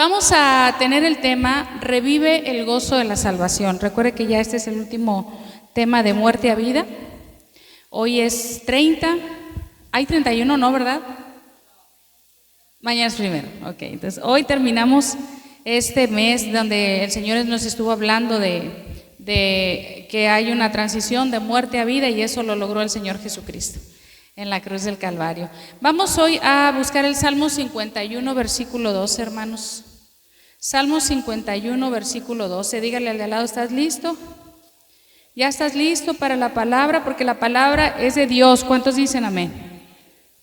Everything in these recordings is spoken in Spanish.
Vamos a tener el tema Revive el gozo de la salvación. Recuerde que ya este es el último tema de muerte a vida. Hoy es 30, hay 31, ¿no, verdad? Mañana es primero, ok. Entonces hoy terminamos este mes donde el Señor nos estuvo hablando de que hay una transición de muerte a vida, y eso lo logró el Señor Jesucristo en la cruz del Calvario. Vamos hoy a buscar el Salmo 51, versículo 12, hermanos. Salmo 51, versículo 12. Dígale al de al lado, ¿estás listo? ¿Ya estás listo para la palabra? Porque la palabra es de Dios. ¿Cuántos dicen amén?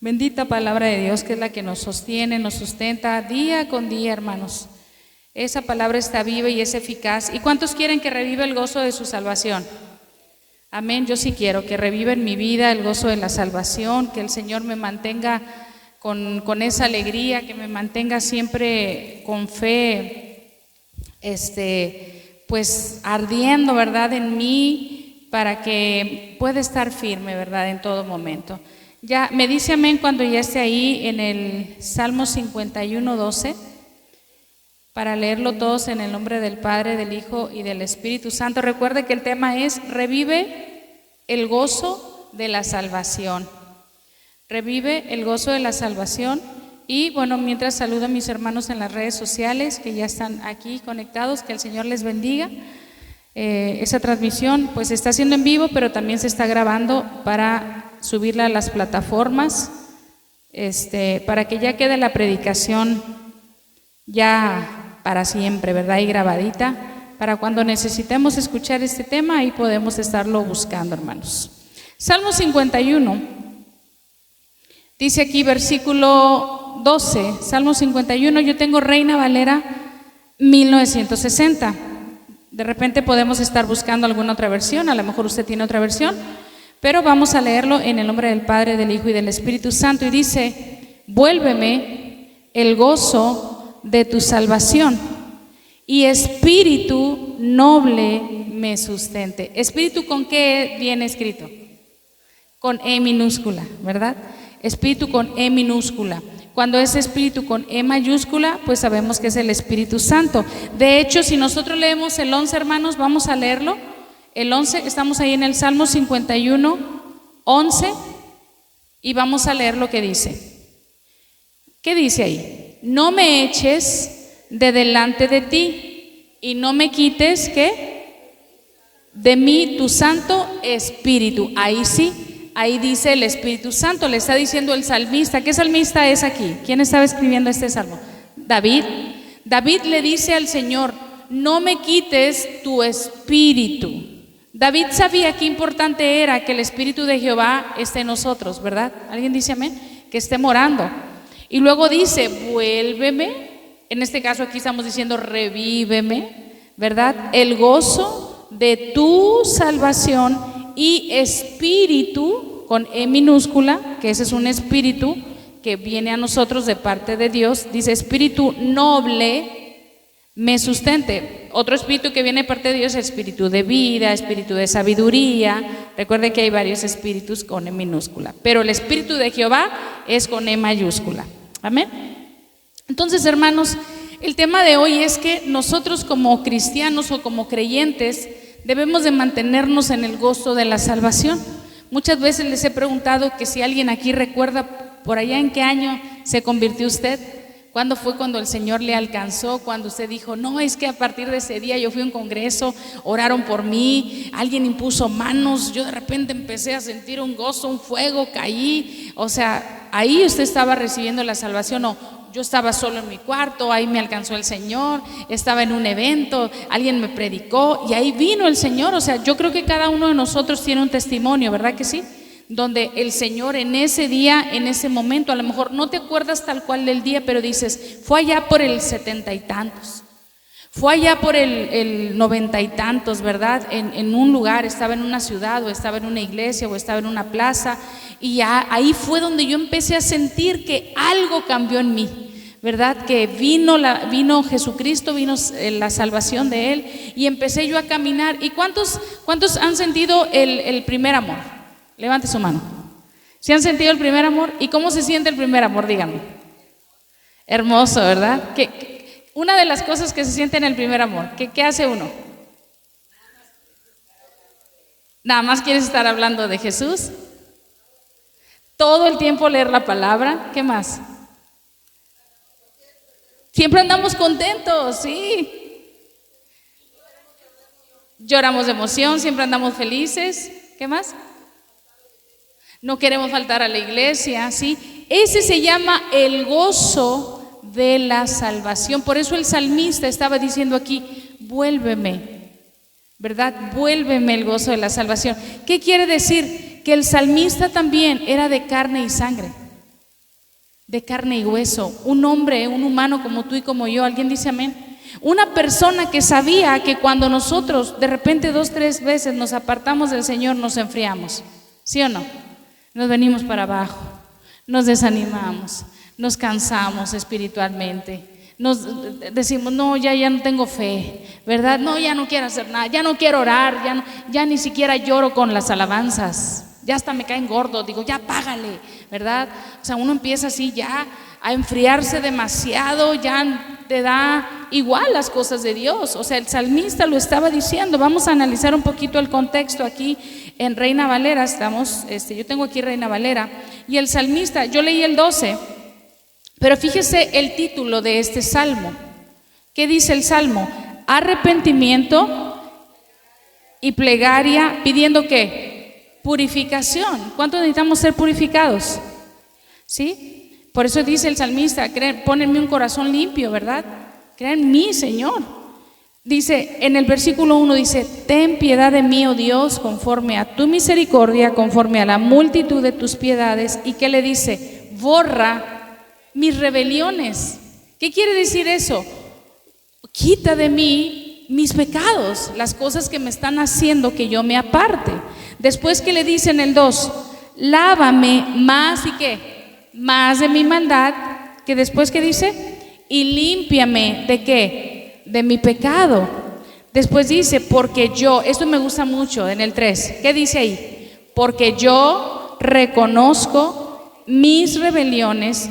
Bendita palabra de Dios, que es la que nos sostiene, nos sustenta día con día, hermanos. Esa palabra está viva y es eficaz. ¿Y cuántos quieren que reviva el gozo de su salvación? Amén. Yo sí quiero que reviva en mi vida el gozo de la salvación, que el Señor me mantenga con esa alegría, que me mantenga siempre con fe, pues ardiendo, ¿verdad?, en mí, para que pueda estar firme, ¿verdad?, en todo momento. Ya me dice amén cuando ya esté ahí en el Salmo 51, 12, para leerlo todos en el nombre del Padre, del Hijo y del Espíritu Santo. Recuerde que el tema es revive el gozo de la salvación. Revive el gozo de la salvación. Y bueno, mientras saludo a mis hermanos en las redes sociales que ya están aquí conectados, que el Señor les bendiga. Esa transmisión pues está siendo en vivo, pero también se está grabando para subirla a las plataformas, para que ya quede la predicación ya para siempre, ¿verdad? Y grabadita, para cuando necesitemos escuchar este tema, ahí podemos estarlo buscando, hermanos. Salmo 51, dice aquí versículo 12, Salmo 51, yo tengo Reina Valera 1960. De repente podemos estar buscando alguna otra versión, a lo mejor usted tiene otra versión, pero vamos a leerlo en el nombre del Padre, del Hijo y del Espíritu Santo, y dice: vuélveme el gozo de tu salvación, y espíritu noble me sustente. ¿Espíritu con qué viene escrito? Con E minúscula, ¿verdad? Espíritu con E minúscula. Cuando es espíritu con E mayúscula, pues sabemos que es el Espíritu Santo. De hecho, si nosotros leemos el 11, hermanos, vamos a leerlo. El 11, estamos ahí en el Salmo 51, 11, y vamos a leer lo que dice. ¿Qué dice ahí? No me eches de delante de ti, y no me quites, ¿qué? De mí tu Santo Espíritu. Ahí sí. Ahí dice el Espíritu Santo, le está diciendo el salmista. ¿Qué salmista es aquí? ¿Quién estaba escribiendo este salmo? David. David le dice al Señor: no me quites tu espíritu. David sabía qué importante era que el Espíritu de Jehová esté en nosotros, ¿verdad? ¿Alguien dice amén? Que esté morando. Y luego dice: vuélveme, en este caso aquí estamos diciendo revíveme, ¿verdad? El gozo de tu salvación, y espíritu con E minúscula, que ese es un espíritu que viene a nosotros de parte de Dios. Dice: espíritu noble me sustente. Otro espíritu que viene de parte de Dios es espíritu de vida, espíritu de sabiduría. Recuerden que hay varios espíritus con E minúscula, pero el Espíritu de Jehová es con E mayúscula. Amén. Entonces, hermanos, el tema de hoy es que nosotros como cristianos o como creyentes debemos de mantenernos en el gozo de la salvación. Muchas veces les he preguntado que si alguien aquí recuerda por allá en qué año se convirtió usted. ¿Cuándo fue cuando el Señor le alcanzó? Cuando usted dijo: no, es que a partir de ese día yo fui a un congreso, oraron por mí, alguien impuso manos, yo de repente empecé a sentir un gozo, un fuego, caí. O sea, ahí usted estaba recibiendo la salvación. O yo estaba solo en mi cuarto, ahí me alcanzó el Señor, estaba en un evento, alguien me predicó y ahí vino el Señor. O sea, yo creo que cada uno de nosotros tiene un testimonio, ¿verdad que sí? Donde el Señor en ese día, en ese momento, a lo mejor no te acuerdas tal cual del día, pero dices: fue allá por el 70 y tantos, fue allá por el 90 y tantos, ¿verdad? En un lugar, estaba en una ciudad, o estaba en una iglesia, o estaba en una plaza, y ya ahí fue donde yo empecé a sentir que algo cambió en mí, ¿verdad? Que vino Jesucristo, vino la salvación de Él, y empecé yo a caminar. ¿Y cuántos han sentido el primer amor? Levante su mano. ¿Sí han sentido el primer amor? ¿Y cómo se siente el primer amor? Díganme. Hermoso, ¿verdad? Que Una de las cosas que se siente en el primer amor, ¿qué hace uno? Nada más quieres estar hablando de Jesús. Todo el tiempo leer la palabra. ¿Qué más? Siempre andamos contentos, sí. Lloramos de emoción, siempre andamos felices. ¿Qué más? No queremos faltar a la iglesia, ¿sí? Ese se llama el gozo de la salvación. Por eso el salmista estaba diciendo aquí, vuélveme, ¿verdad? Vuélveme el gozo de la salvación. ¿Qué quiere decir? Que el salmista también era de carne y sangre, de carne y hueso, un hombre, un humano como tú y como yo. ¿Alguien dice amén? Una persona que sabía que cuando nosotros de repente 2, 3 veces nos apartamos del Señor, nos enfriamos, ¿sí o no? Nos venimos para abajo, nos desanimamos, nos cansamos espiritualmente, nos decimos, no, ya no tengo fe, ¿verdad? No, ya no quiero hacer nada, ya no quiero orar, ya ni siquiera lloro con las alabanzas, ya hasta me caen gordos, digo, ya págale, ¿verdad? O sea, uno empieza así ya a enfriarse demasiado, ya te da igual las cosas de Dios. O sea, el salmista lo estaba diciendo. Vamos a analizar un poquito el contexto aquí en Reina Valera. Yo tengo aquí Reina Valera, y el salmista, yo leí el 12, pero fíjese el título de este salmo. ¿Qué dice el salmo? Arrepentimiento y plegaria, pidiendo ¿qué? Purificación. ¿Cuántos necesitamos ser purificados? ¿Sí? Por eso dice el salmista, pónenme un corazón limpio, ¿verdad? Crean en mí, Señor. Dice, en el versículo 1 dice, ten piedad de mí, oh Dios, conforme a tu misericordia, conforme a la multitud de tus piedades. ¿Y qué le dice? Borra mis rebeliones. ¿Qué quiere decir eso? Quita de mí mis pecados, las cosas que me están haciendo que yo me aparte. Después que le dice en el 2, lávame más y qué, más de mi maldad, que después que dice, y límpiame de qué, de mi pecado. Después dice, porque yo, esto me gusta mucho en el 3, ¿qué dice ahí? Porque yo reconozco mis rebeliones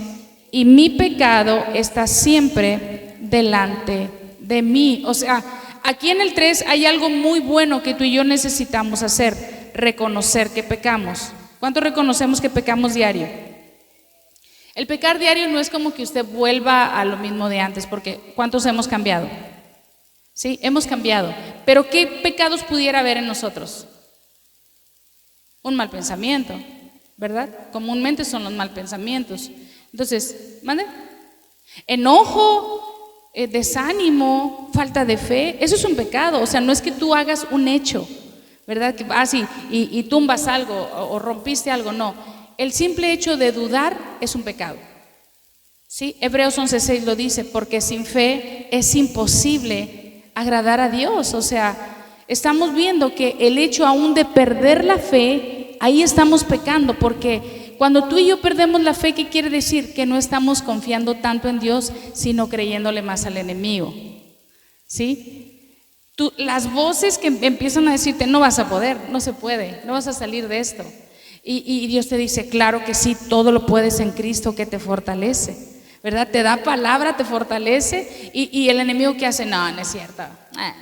y mi pecado está siempre delante de mí. O sea, aquí en el 3 hay algo muy bueno que tú y yo necesitamos hacer, reconocer que pecamos. ¿Cuánto reconocemos que pecamos diario? El pecar diario no es como que usted vuelva a lo mismo de antes, porque ¿cuántos hemos cambiado? Sí, hemos cambiado. Pero ¿qué pecados pudiera haber en nosotros? Un mal pensamiento, ¿verdad? Comúnmente son los mal pensamientos. Entonces, ¿mande? Enojo, desánimo, falta de fe, eso es un pecado. O sea, no es que tú hagas un hecho, ¿verdad? Que vas y tumbas algo o rompiste algo, no. El simple hecho de dudar es un pecado. ¿Sí? Hebreos 11:6 lo dice, porque sin fe es imposible agradar a Dios. O sea, estamos viendo que el hecho aún de perder la fe, ahí estamos pecando, porque cuando tú y yo perdemos la fe, ¿qué quiere decir? Que no estamos confiando tanto en Dios, sino creyéndole más al enemigo. ¿Sí? Las voces que empiezan a decirte, no vas a poder, no se puede, no vas a salir de esto. Y Dios te dice, claro que sí, todo lo puedes en Cristo que te fortalece, ¿verdad? Te da palabra, te fortalece, y el enemigo que hace, no es cierto,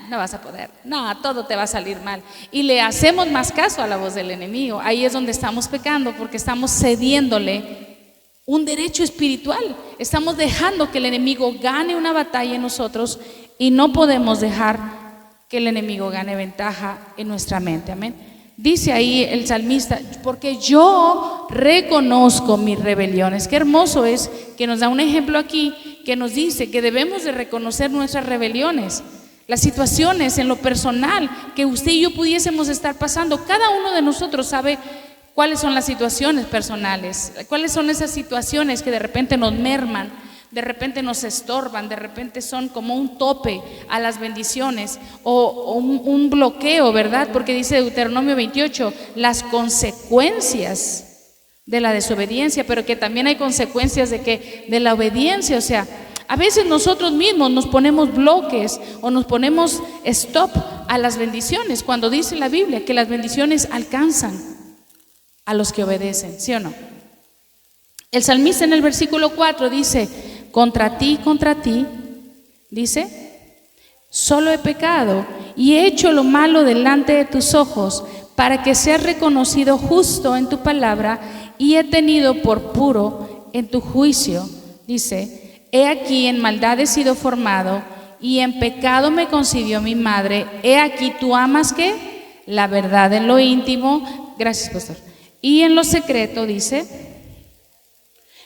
no vas a poder, no, todo te va a salir mal. Y le hacemos más caso a la voz del enemigo. Ahí es donde estamos pecando, porque estamos cediéndole un derecho espiritual. Estamos dejando que el enemigo gane una batalla en nosotros, y no podemos dejar que el enemigo gane ventaja en nuestra mente. Amén. Dice ahí el salmista, porque yo reconozco mis rebeliones. Qué hermoso es que nos da un ejemplo aquí que nos dice que debemos de reconocer nuestras rebeliones, las situaciones en lo personal que usted y yo pudiésemos estar pasando. Cada uno de nosotros sabe cuáles son las situaciones personales, cuáles son esas situaciones que de repente nos merman, de repente nos estorban, de repente son como un tope a las bendiciones o un bloqueo, ¿verdad? Porque dice Deuteronomio 28, las consecuencias de la desobediencia, pero que también hay consecuencias de la obediencia. O sea, a veces nosotros mismos nos ponemos bloques o nos ponemos stop a las bendiciones, cuando dice la Biblia que las bendiciones alcanzan a los que obedecen, ¿sí o no? El salmista en el versículo 4 dice, contra ti Dice, solo he pecado y he hecho lo malo delante de tus ojos, para que seas reconocido justo en tu palabra y he tenido por puro en tu juicio. Dice, he aquí en maldad he sido formado y en pecado me concibió mi madre. He aquí tú amas ¿qué? La verdad en lo íntimo. Gracias, pastor. Y en lo secreto, dice,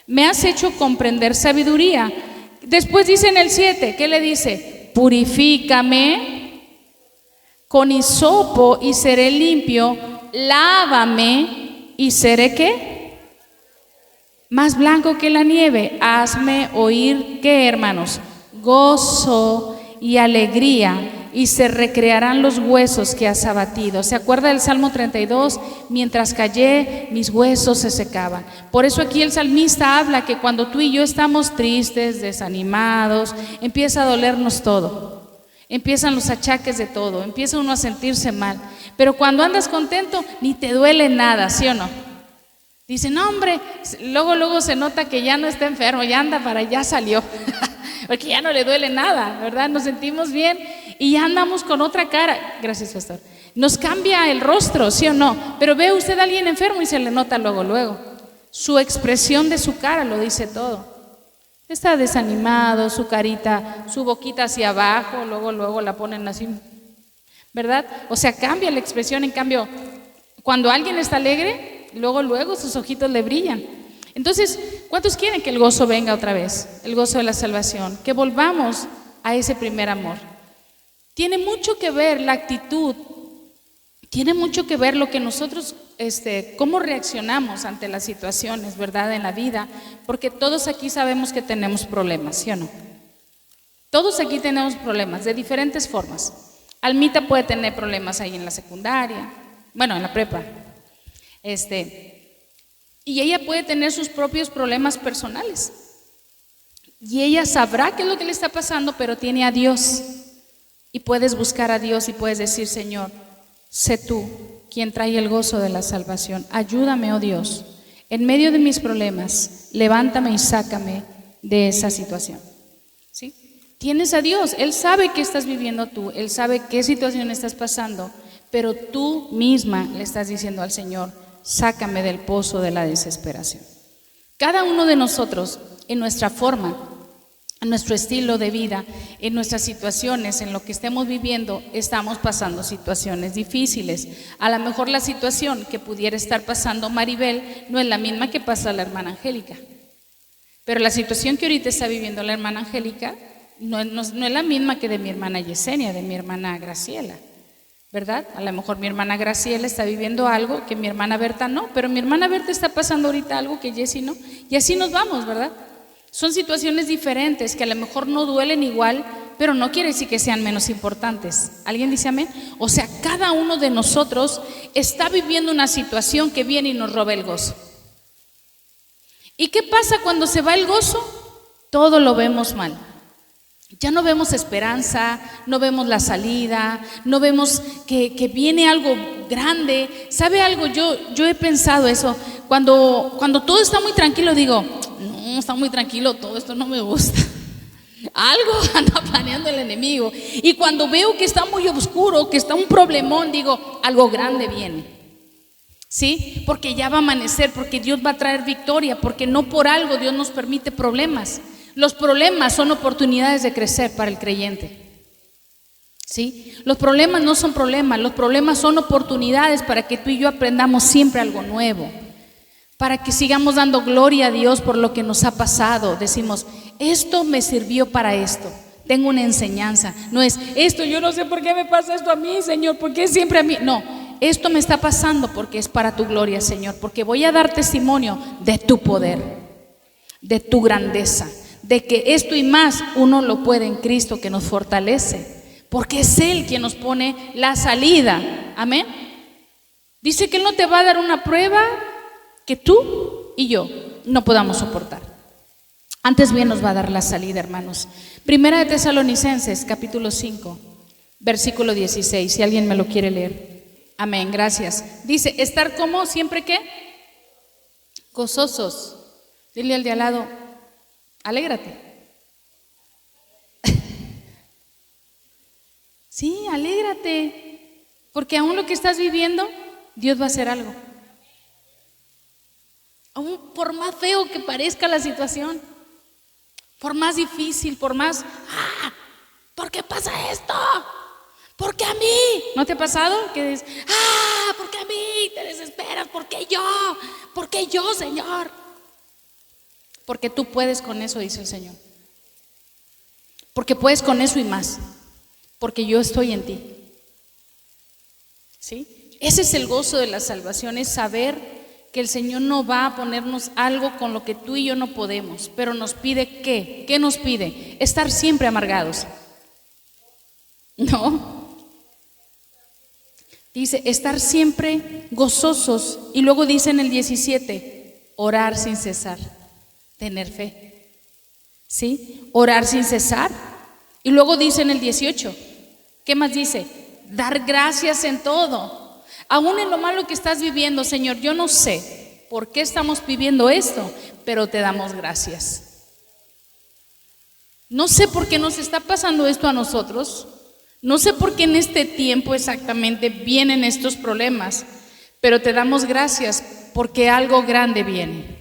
me has hecho comprender sabiduría. Después dice en el 7, ¿qué le dice? Purifícame con hisopo y seré limpio, lávame y seré ¿qué? Más blanco que la nieve. Hazme oír ¿qué, hermanos? Gozo y alegría, y se recrearán los huesos que has abatido. ¿Se acuerda del Salmo 32? Mientras callé, mis huesos se secaban. Por eso aquí el salmista habla que cuando tú y yo estamos tristes, desanimados, empieza a dolernos todo. Empiezan los achaques de todo, empieza uno a sentirse mal. Pero cuando andas contento, ni te duele nada, ¿sí o no? Dicen, no hombre, luego se nota que ya no está enfermo, ya anda para allá, salió. Porque ya no le duele nada, ¿verdad? Nos sentimos bien y ya andamos con otra cara. Gracias, pastor. Nos cambia el rostro, ¿sí o no? Pero ve usted a alguien enfermo y se le nota luego. Su expresión de su cara lo dice todo. Está desanimado, su carita, su boquita hacia abajo, luego la ponen así, ¿verdad? O sea, cambia la expresión. En cambio, cuando alguien está alegre, luego sus ojitos le brillan. Entonces, ¿cuántos quieren que el gozo venga otra vez? El gozo de la salvación, que volvamos a ese primer amor. Tiene mucho que ver la actitud, tiene mucho que ver lo que nosotros, cómo reaccionamos ante las situaciones, ¿verdad? En la vida, porque todos aquí sabemos que tenemos problemas, ¿sí o no? Todos aquí tenemos problemas de diferentes formas. Almita puede tener problemas ahí en la secundaria, bueno, en la prepa, y ella puede tener sus propios problemas personales. Y ella sabrá qué es lo que le está pasando, pero tiene a Dios. Y puedes buscar a Dios y puedes decir, Señor, sé tú quien trae el gozo de la salvación. Ayúdame, oh Dios, en medio de mis problemas, levántame y sácame de esa situación. ¿Sí? Tienes a Dios, Él sabe qué estás viviendo tú, Él sabe qué situación estás pasando, pero tú misma le estás diciendo al Señor, sácame del pozo de la desesperación. Cada uno de nosotros, en nuestra forma, en nuestro estilo de vida, en nuestras situaciones, en lo que estemos viviendo, estamos pasando situaciones difíciles. A lo mejor la situación que pudiera estar pasando Maribel no es la misma que pasa la hermana Angélica, pero la situación que ahorita está viviendo la hermana Angélica no es la misma que de mi hermana Yesenia, de mi hermana Graciela, ¿verdad? A lo mejor mi hermana Graciela está viviendo algo que mi hermana Berta no, pero mi hermana Berta está pasando ahorita algo que Jessy no, y así nos vamos, ¿verdad? Son situaciones diferentes que a lo mejor no duelen igual, pero no quiere decir que sean menos importantes. ¿Alguien dice amén? O sea, cada uno de nosotros está viviendo una situación que viene y nos roba el gozo. ¿Y qué pasa cuando se va el gozo? Todo lo vemos mal. Ya no vemos esperanza, no vemos la salida, no vemos que viene algo grande. ¿Sabe algo? Yo he pensado eso. Cuando todo está muy tranquilo, digo, no, está muy tranquilo, todo esto no me gusta. Algo anda planeando el enemigo. Y cuando veo que está muy oscuro, que está un problemón, digo, algo grande viene. ¿Sí? Porque ya va a amanecer, porque Dios va a traer victoria, porque no por algo Dios nos permite problemas. Los problemas son oportunidades de crecer para el creyente. ¿Sí? Los problemas no son problemas, los problemas son oportunidades para que tú y yo aprendamos siempre algo nuevo, para que sigamos dando gloria a Dios por lo que nos ha pasado. Decimos, esto me sirvió para esto, tengo una enseñanza. No es esto, yo no sé por qué me pasa esto a mí, Señor, ¿por qué siempre a mí? No, esto me está pasando porque es para tu gloria, Señor, porque voy a dar testimonio de tu poder, de tu grandeza, de que esto y más uno lo puede en Cristo que nos fortalece, porque es Él quien nos pone la salida. Amén. Dice que Él no te va a dar una prueba que tú y yo no podamos soportar. Antes bien nos va a dar la salida, hermanos. Primera de Tesalonicenses, capítulo 5, versículo 16, si alguien me lo quiere leer. Amén, gracias. Dice, estar como siempre, ¿qué? Gozosos. Dile al de al lado, alégrate. Sí, alégrate, porque aún lo que estás viviendo, Dios va a hacer algo. Aún por más feo que parezca la situación, por más difícil, por más, ¿por qué pasa esto? ¿Por qué a mí? ¿No te ha pasado? Que dices, ¿por qué a mí? Te desesperas, ¿por qué yo? ¿Por qué yo, Señor? Porque tú puedes con eso, dice el Señor. Porque puedes con eso y más. Porque yo estoy en ti. ¿Sí? Ese es el gozo de la salvación, es saber que el Señor no va a ponernos algo con lo que tú y yo no podemos, pero nos pide ¿qué? ¿Qué nos pide? Estar siempre amargados. No. Dice, estar siempre gozosos. Y luego dice en el 17, orar sin cesar, tener fe. ¿Sí? Orar sin cesar. Y luego dice en el 18, ¿qué más dice? Dar gracias en todo. Aún en lo malo que estás viviendo, Señor, yo no sé por qué estamos viviendo esto, pero te damos gracias. No sé por qué nos está pasando esto a nosotros. No sé por qué en este tiempo exactamente vienen estos problemas, pero te damos gracias porque algo grande viene.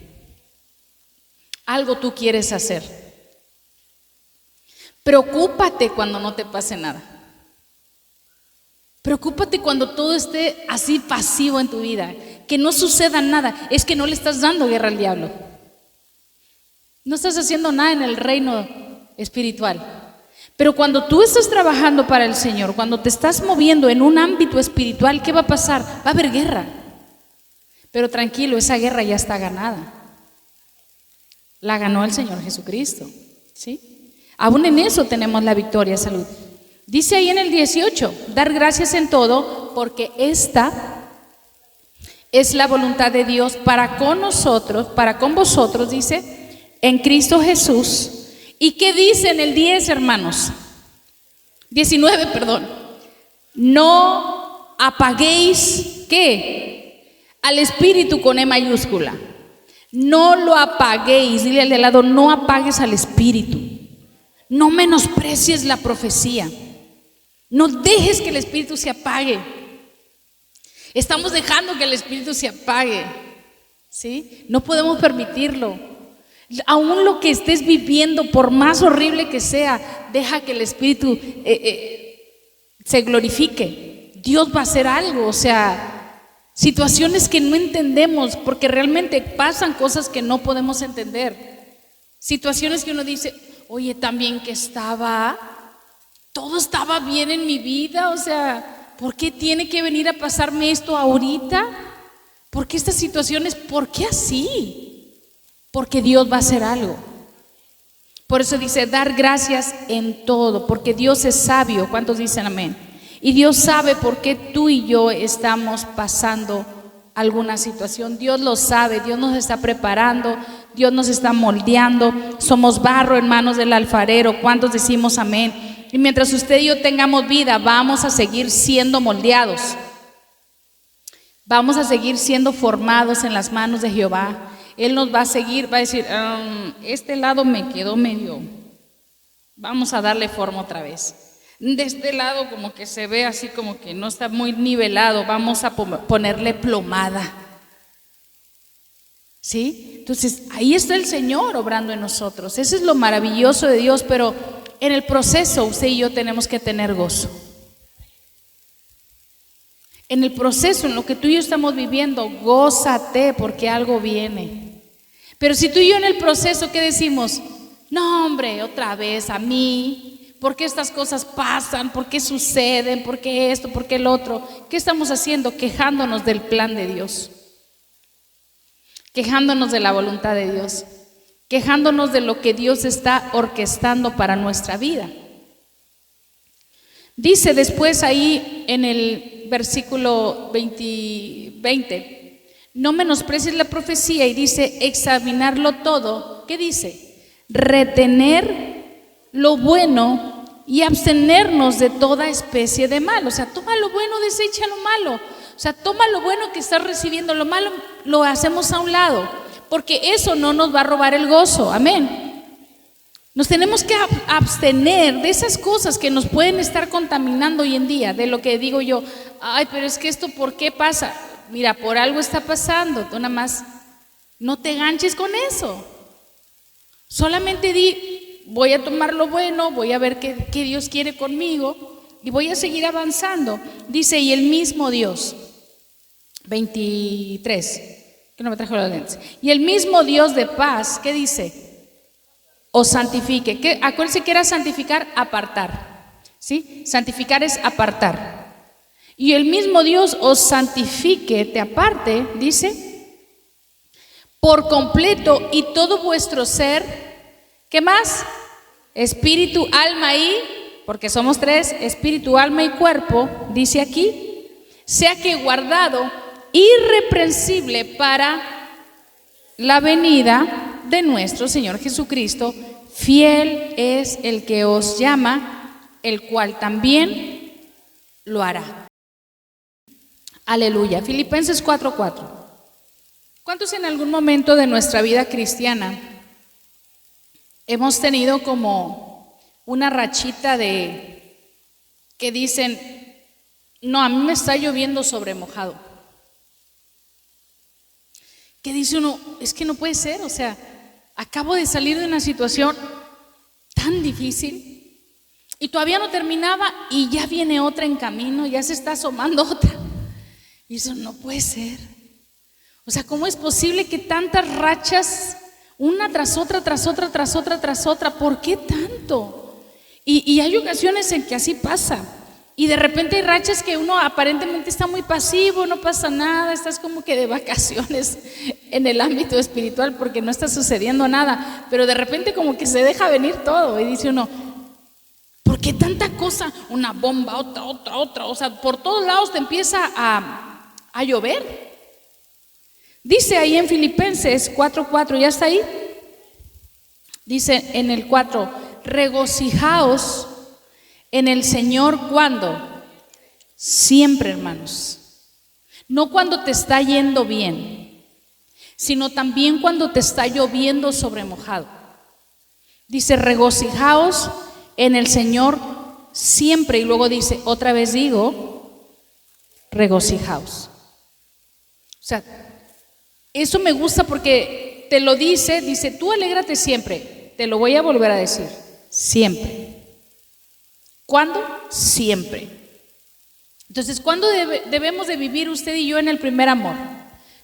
Algo tú quieres hacer. Preocúpate cuando no te pase nada. Preocúpate cuando todo esté así pasivo en tu vida, que no suceda nada. Es que no le estás dando guerra al diablo. No estás haciendo nada en el reino espiritual. Pero cuando tú estás trabajando para el Señor, cuando te estás moviendo en un ámbito espiritual, ¿qué va a pasar? Va a haber guerra. Pero tranquilo, esa guerra ya está ganada. La ganó el Señor Jesucristo. ¿Sí? Aún en eso tenemos la victoria, salud. Dice ahí en el 18, dar gracias en todo, porque esta es la voluntad de Dios para con nosotros, para con vosotros, dice, en Cristo Jesús. ¿Y qué dice en el 10, hermanos? 19, perdón. No apaguéis, ¿qué? Al espíritu con E mayúscula. No lo apaguéis. Dile al de lado, no apagues al espíritu. No menosprecies la profecía. No dejes que el espíritu se apague. Estamos dejando que el espíritu se apague. ¿Sí? No podemos permitirlo. Aún lo que estés viviendo, por más horrible que sea, deja que el espíritu se glorifique. Dios va a hacer algo, o sea, situaciones que no entendemos, porque realmente pasan cosas que no podemos entender. Situaciones que uno dice, oye, también que todo estaba bien en mi vida, o sea, ¿por qué tiene que venir a pasarme esto ahorita? ¿Por qué estas situaciones? ¿Por qué así? Porque Dios va a hacer algo. Por eso dice, dar gracias en todo, porque Dios es sabio. ¿Cuántos dicen amén? Y Dios sabe por qué tú y yo estamos pasando alguna situación. Dios lo sabe, Dios nos está preparando, Dios nos está moldeando. Somos barro en manos del alfarero. ¿Cuántos decimos amén? Y mientras usted y yo tengamos vida, vamos a seguir siendo moldeados. Vamos a seguir siendo formados en las manos de Jehová. Él nos va a seguir, va a decir, este lado me quedó medio, vamos a darle forma otra vez. De este lado como que se ve así como que no está muy nivelado, vamos a ponerle plomada. ¿Sí? Entonces ahí está el Señor obrando en nosotros. Eso es lo maravilloso de Dios, pero en el proceso usted y yo tenemos que tener gozo. En el proceso, en lo que tú y yo estamos viviendo, gózate porque algo viene. Pero si tú y yo en el proceso, ¿qué decimos? No, hombre, otra vez a mí. ¿Por qué estas cosas pasan? ¿Por qué suceden? ¿Por qué esto? ¿Por qué el otro? ¿Qué estamos haciendo? Quejándonos del plan de Dios. Quejándonos de la voluntad de Dios. Quejándonos de lo que Dios está orquestando para nuestra vida. Dice después ahí en el versículo 20, no menosprecies la profecía, y dice examinarlo todo. ¿Qué dice? Retener lo bueno y abstenernos de toda especie de mal. O sea, toma lo bueno, desecha lo malo. O sea, toma lo bueno que estás recibiendo, lo malo lo hacemos a un lado, porque eso no nos va a robar el gozo. Amén. Nos tenemos que abstener de esas cosas que nos pueden estar contaminando hoy en día, de lo que digo yo, ay, pero es que esto, ¿por qué pasa? Mira, por algo está pasando, tú nada más no te ganches con eso. Solamente di, voy a tomar lo bueno, voy a ver qué Dios quiere conmigo y voy a seguir avanzando. Dice, y el mismo Dios, 23, que no me trajo los lentes, y el mismo Dios de paz, ¿qué dice? Os santifique. Acuérdense que era santificar, apartar, ¿sí? Santificar es apartar. Y el mismo Dios os santifique, te aparte, dice, por completo, y todo vuestro ser, ¿qué más? Espíritu, alma y, porque somos tres, espíritu, alma y cuerpo, dice aquí, sea que guardado irreprensible para la venida de nuestro Señor Jesucristo. Fiel es el que os llama, el cual también lo hará. Aleluya. Filipenses 4:4. ¿Cuántos en algún momento de nuestra vida cristiana hemos tenido como una rachita de que dicen, no, a mí me está lloviendo sobre mojado? Que dice uno, es que no puede ser, o sea, acabo de salir de una situación tan difícil y todavía no terminaba y ya viene otra en camino, ya se está asomando otra. Y eso no puede ser. O sea, ¿cómo es posible que tantas rachas, una tras otra, tras otra, tras otra, tras otra? ¿Por qué tanto? Y hay ocasiones en que así pasa. Y de repente hay rachas que uno aparentemente está muy pasivo, no pasa nada, estás como que de vacaciones en el ámbito espiritual porque no está sucediendo nada, pero de repente como que se deja venir todo y dice uno, ¿por qué tanta cosa? Una bomba, otra, o sea, por todos lados te empieza a llover. Dice ahí en Filipenses 4:4, ¿ya está ahí? Dice en el 4, regocijaos en el Señor, ¿cuándo? Siempre, hermanos. No cuando te está yendo bien, sino también cuando te está lloviendo sobre mojado. Dice, regocijaos en el Señor siempre. Y luego dice, otra vez digo, regocijaos. O sea, eso me gusta porque te lo dice, tú alégrate siempre. Te lo voy a volver a decir, siempre. ¿Cuándo? Siempre. Entonces, ¿cuándo debemos de vivir usted y yo en el primer amor?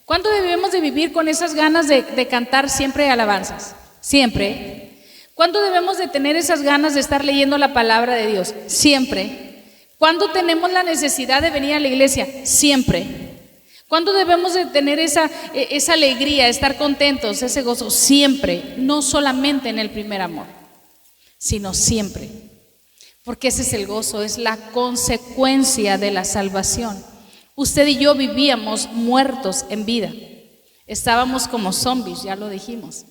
¿Cuándo debemos de vivir con esas ganas de cantar siempre alabanzas? Siempre. ¿Cuándo debemos de tener esas ganas de estar leyendo la palabra de Dios? Siempre. ¿Cuándo tenemos la necesidad de venir a la iglesia? Siempre. ¿Cuándo debemos de tener esa alegría, estar contentos, ese gozo? Siempre. No solamente en el primer amor, sino siempre. Porque ese es el gozo, es la consecuencia de la salvación. Usted y yo vivíamos muertos en vida. Estábamos como zombies, ya lo dijimos.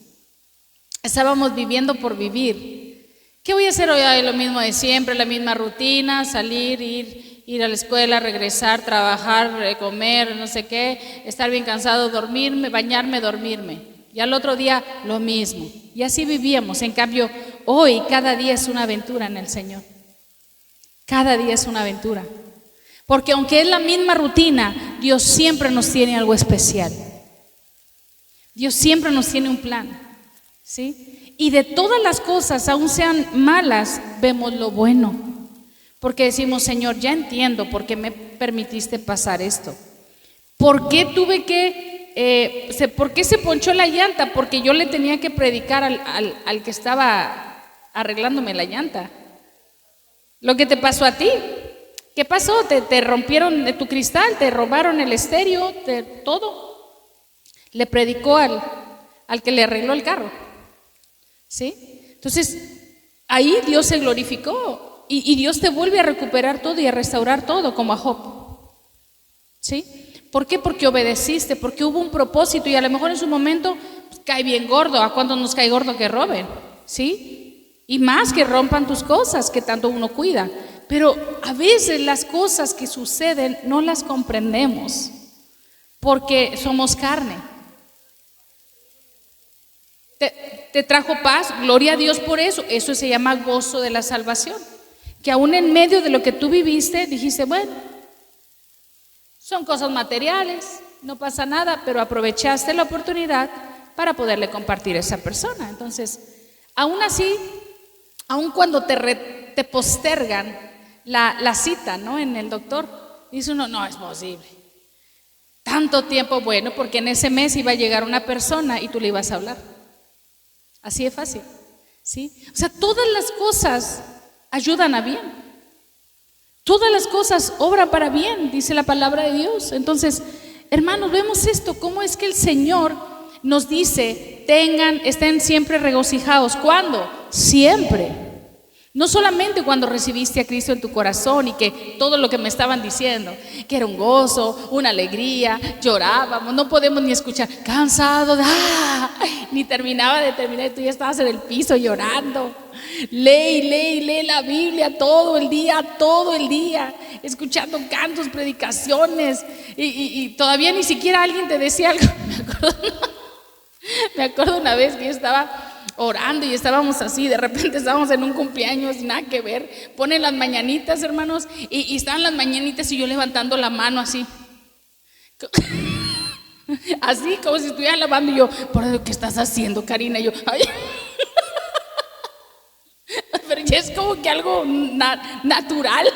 Estábamos viviendo por vivir. ¿Qué voy a hacer hoy? Lo mismo de siempre, la misma rutina, salir, ir a la escuela, regresar, trabajar, comer, no sé qué, estar bien cansado, dormirme, bañarme, dormirme. Y al otro día lo mismo. Y así vivíamos. En cambio, hoy cada día es una aventura en el Señor. Cada día es una aventura. Porque aunque es la misma rutina, Dios siempre nos tiene algo especial. Dios siempre nos tiene un plan, ¿sí? Y de todas las cosas, aun sean malas, vemos lo bueno. Porque decimos, Señor, ya entiendo por qué me permitiste pasar esto. ¿Por qué tuve que, por qué se ponchó la llanta? Porque yo le tenía que predicar al que estaba arreglándome la llanta. Lo que te pasó a ti, ¿qué pasó? Te rompieron de tu cristal, te robaron el estéreo, todo. Le predicó al que le arregló el carro, ¿sí? Entonces, ahí Dios se glorificó y Dios te vuelve a recuperar todo y a restaurar todo, como a Job, ¿sí? ¿Por qué? Porque obedeciste, porque hubo un propósito y a lo mejor en su momento pues, cae bien gordo. ¿A cuántos nos cae gordo que roben? ¿Sí? Y más que rompan tus cosas, que tanto uno cuida. Pero a veces las cosas que suceden no las comprendemos porque somos carne. te trajo paz, gloria a Dios por eso. Eso se llama gozo de la salvación. Que aún en medio de lo que tú viviste, dijiste, bueno, son cosas materiales, no pasa nada, pero aprovechaste la oportunidad para poderle compartir a esa persona. Entonces, aún así, aún cuando te postergan la cita, ¿no?, en el doctor, dice uno, no es posible. Tanto tiempo, bueno, porque en ese mes iba a llegar una persona y tú le ibas a hablar. Así de fácil, ¿sí? O sea, todas las cosas ayudan a bien. Todas las cosas obran para bien, dice la palabra de Dios. Entonces, hermanos, vemos esto, cómo es que el Señor nos dice, estén siempre regocijados. ¿Cuándo? Siempre. No solamente cuando recibiste a Cristo en tu corazón y que todo lo que me estaban diciendo, que era un gozo, una alegría, llorábamos, no podemos ni escuchar, cansado, ni terminaba de terminar y tú ya estabas en el piso llorando. Lee la Biblia todo el día, escuchando cantos, predicaciones y todavía ni siquiera alguien te decía algo. Me acuerdo una vez que yo estaba orando y estábamos así, de repente estábamos en un cumpleaños, nada que ver, ponen las mañanitas, hermanos, y estaban las mañanitas y yo levantando la mano así, así como si estuviera lavando, y yo, ¿qué estás haciendo, Karina? Y yo, ay. Pero ya es como que algo natural,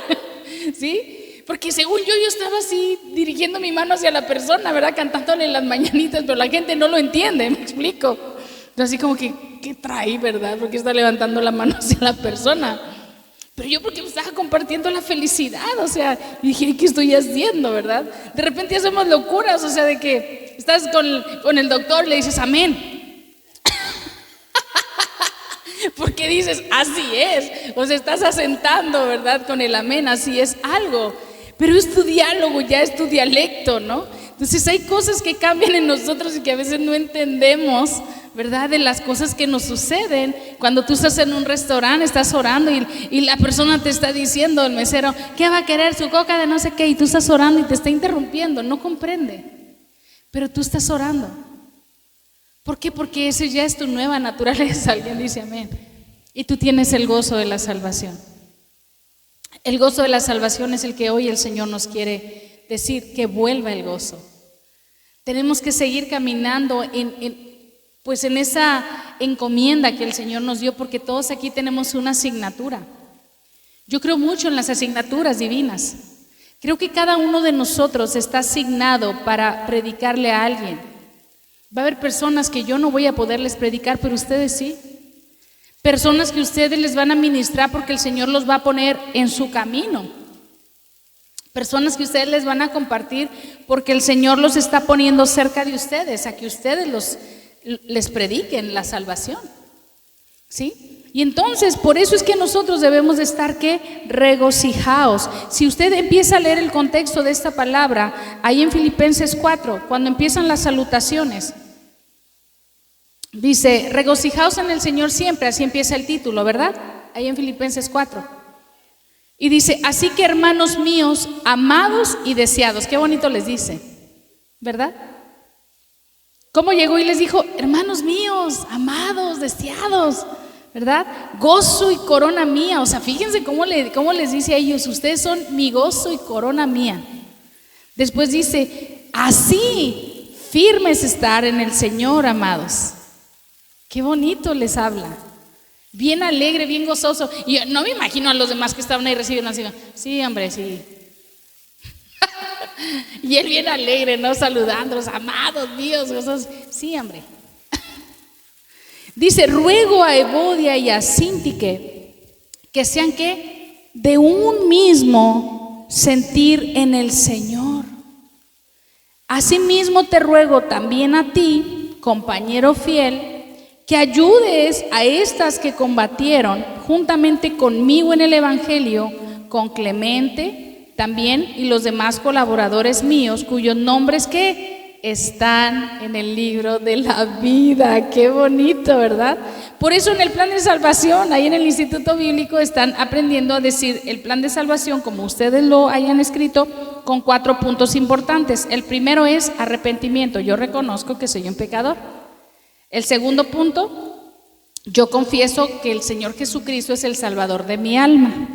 ¿sí? Porque según yo estaba así dirigiendo mi mano hacia la persona, ¿verdad? Cantándole las mañanitas, pero la gente no lo entiende, ¿me explico? Entonces así como que, ¿qué trae, verdad? Porque está levantando la mano hacia la persona. Pero yo porque me estaba compartiendo la felicidad, o sea, dije, ¿qué estoy haciendo, verdad? De repente hacemos locuras, o sea, de que estás con el doctor y le dices, amén. Porque dices, así es, o sea, estás asentando, ¿verdad? Con el amén, así es algo. Pero es tu diálogo, ya es tu dialecto, ¿no? Entonces hay cosas que cambian en nosotros y que a veces no entendemos, ¿verdad? De las cosas que nos suceden. Cuando tú estás en un restaurante, estás orando y la persona te está diciendo, el mesero, ¿qué va a querer? Su coca de no sé qué, y tú estás orando y te está interrumpiendo, no comprende, pero tú estás orando. ¿Por qué? Porque eso ya es tu nueva naturaleza. Alguien dice amén. Y tú tienes el gozo de la salvación. El gozo de la salvación es el que hoy el Señor nos quiere decir, que vuelva el gozo. Tenemos que seguir caminando pues en esa encomienda que el Señor nos dio, porque todos aquí tenemos una asignatura. Yo creo mucho en las asignaturas divinas. Creo que cada uno de nosotros está asignado para predicarle a alguien. Va a haber personas que yo no voy a poderles predicar, pero ustedes sí. Personas que ustedes les van a ministrar porque el Señor los va a poner en su camino. Personas que ustedes les van a compartir porque el Señor los está poniendo cerca de ustedes, a que ustedes les prediquen la salvación, ¿sí? Y entonces, por eso es que nosotros debemos de estar, ¿qué? Regocijaos. Si usted empieza a leer el contexto de esta palabra, ahí en Filipenses 4, cuando empiezan las salutaciones, dice, regocijaos en el Señor siempre, así empieza el título, ¿verdad? Ahí en Filipenses 4. Y dice, así que hermanos míos, amados y deseados. Qué bonito les dice, ¿verdad? ¿Cómo llegó y les dijo, hermanos míos, amados, deseados, ¿verdad? Gozo y corona mía. O sea, fíjense cómo les dice a ellos, ustedes son mi gozo y corona mía. Después dice, así firmes estar en el Señor, amados. Qué bonito les habla. Bien alegre, bien gozoso. Y yo no me imagino a los demás que estaban ahí recibiendo así, sí, hombre, sí. Y él bien alegre, ¿no? Saludándolos, amados míos, gozosos. Sí, hombre. Dice, ruego a Evodia y a Síntique que sean, ¿qué? De un mismo sentir en el Señor. Asimismo te ruego también a ti, compañero fiel, que ayudes a estas que combatieron juntamente conmigo en el Evangelio, con Clemente también y los demás colaboradores míos, cuyos nombres que están en el libro de la vida. Qué bonito, ¿verdad? Por eso en el plan de salvación, ahí en el Instituto Bíblico, están aprendiendo a decir el plan de salvación, como ustedes lo hayan escrito, con 4 puntos importantes. El primero es arrepentimiento. Yo reconozco que soy un pecador. El segundo punto, yo confieso que el Señor Jesucristo es el Salvador de mi alma.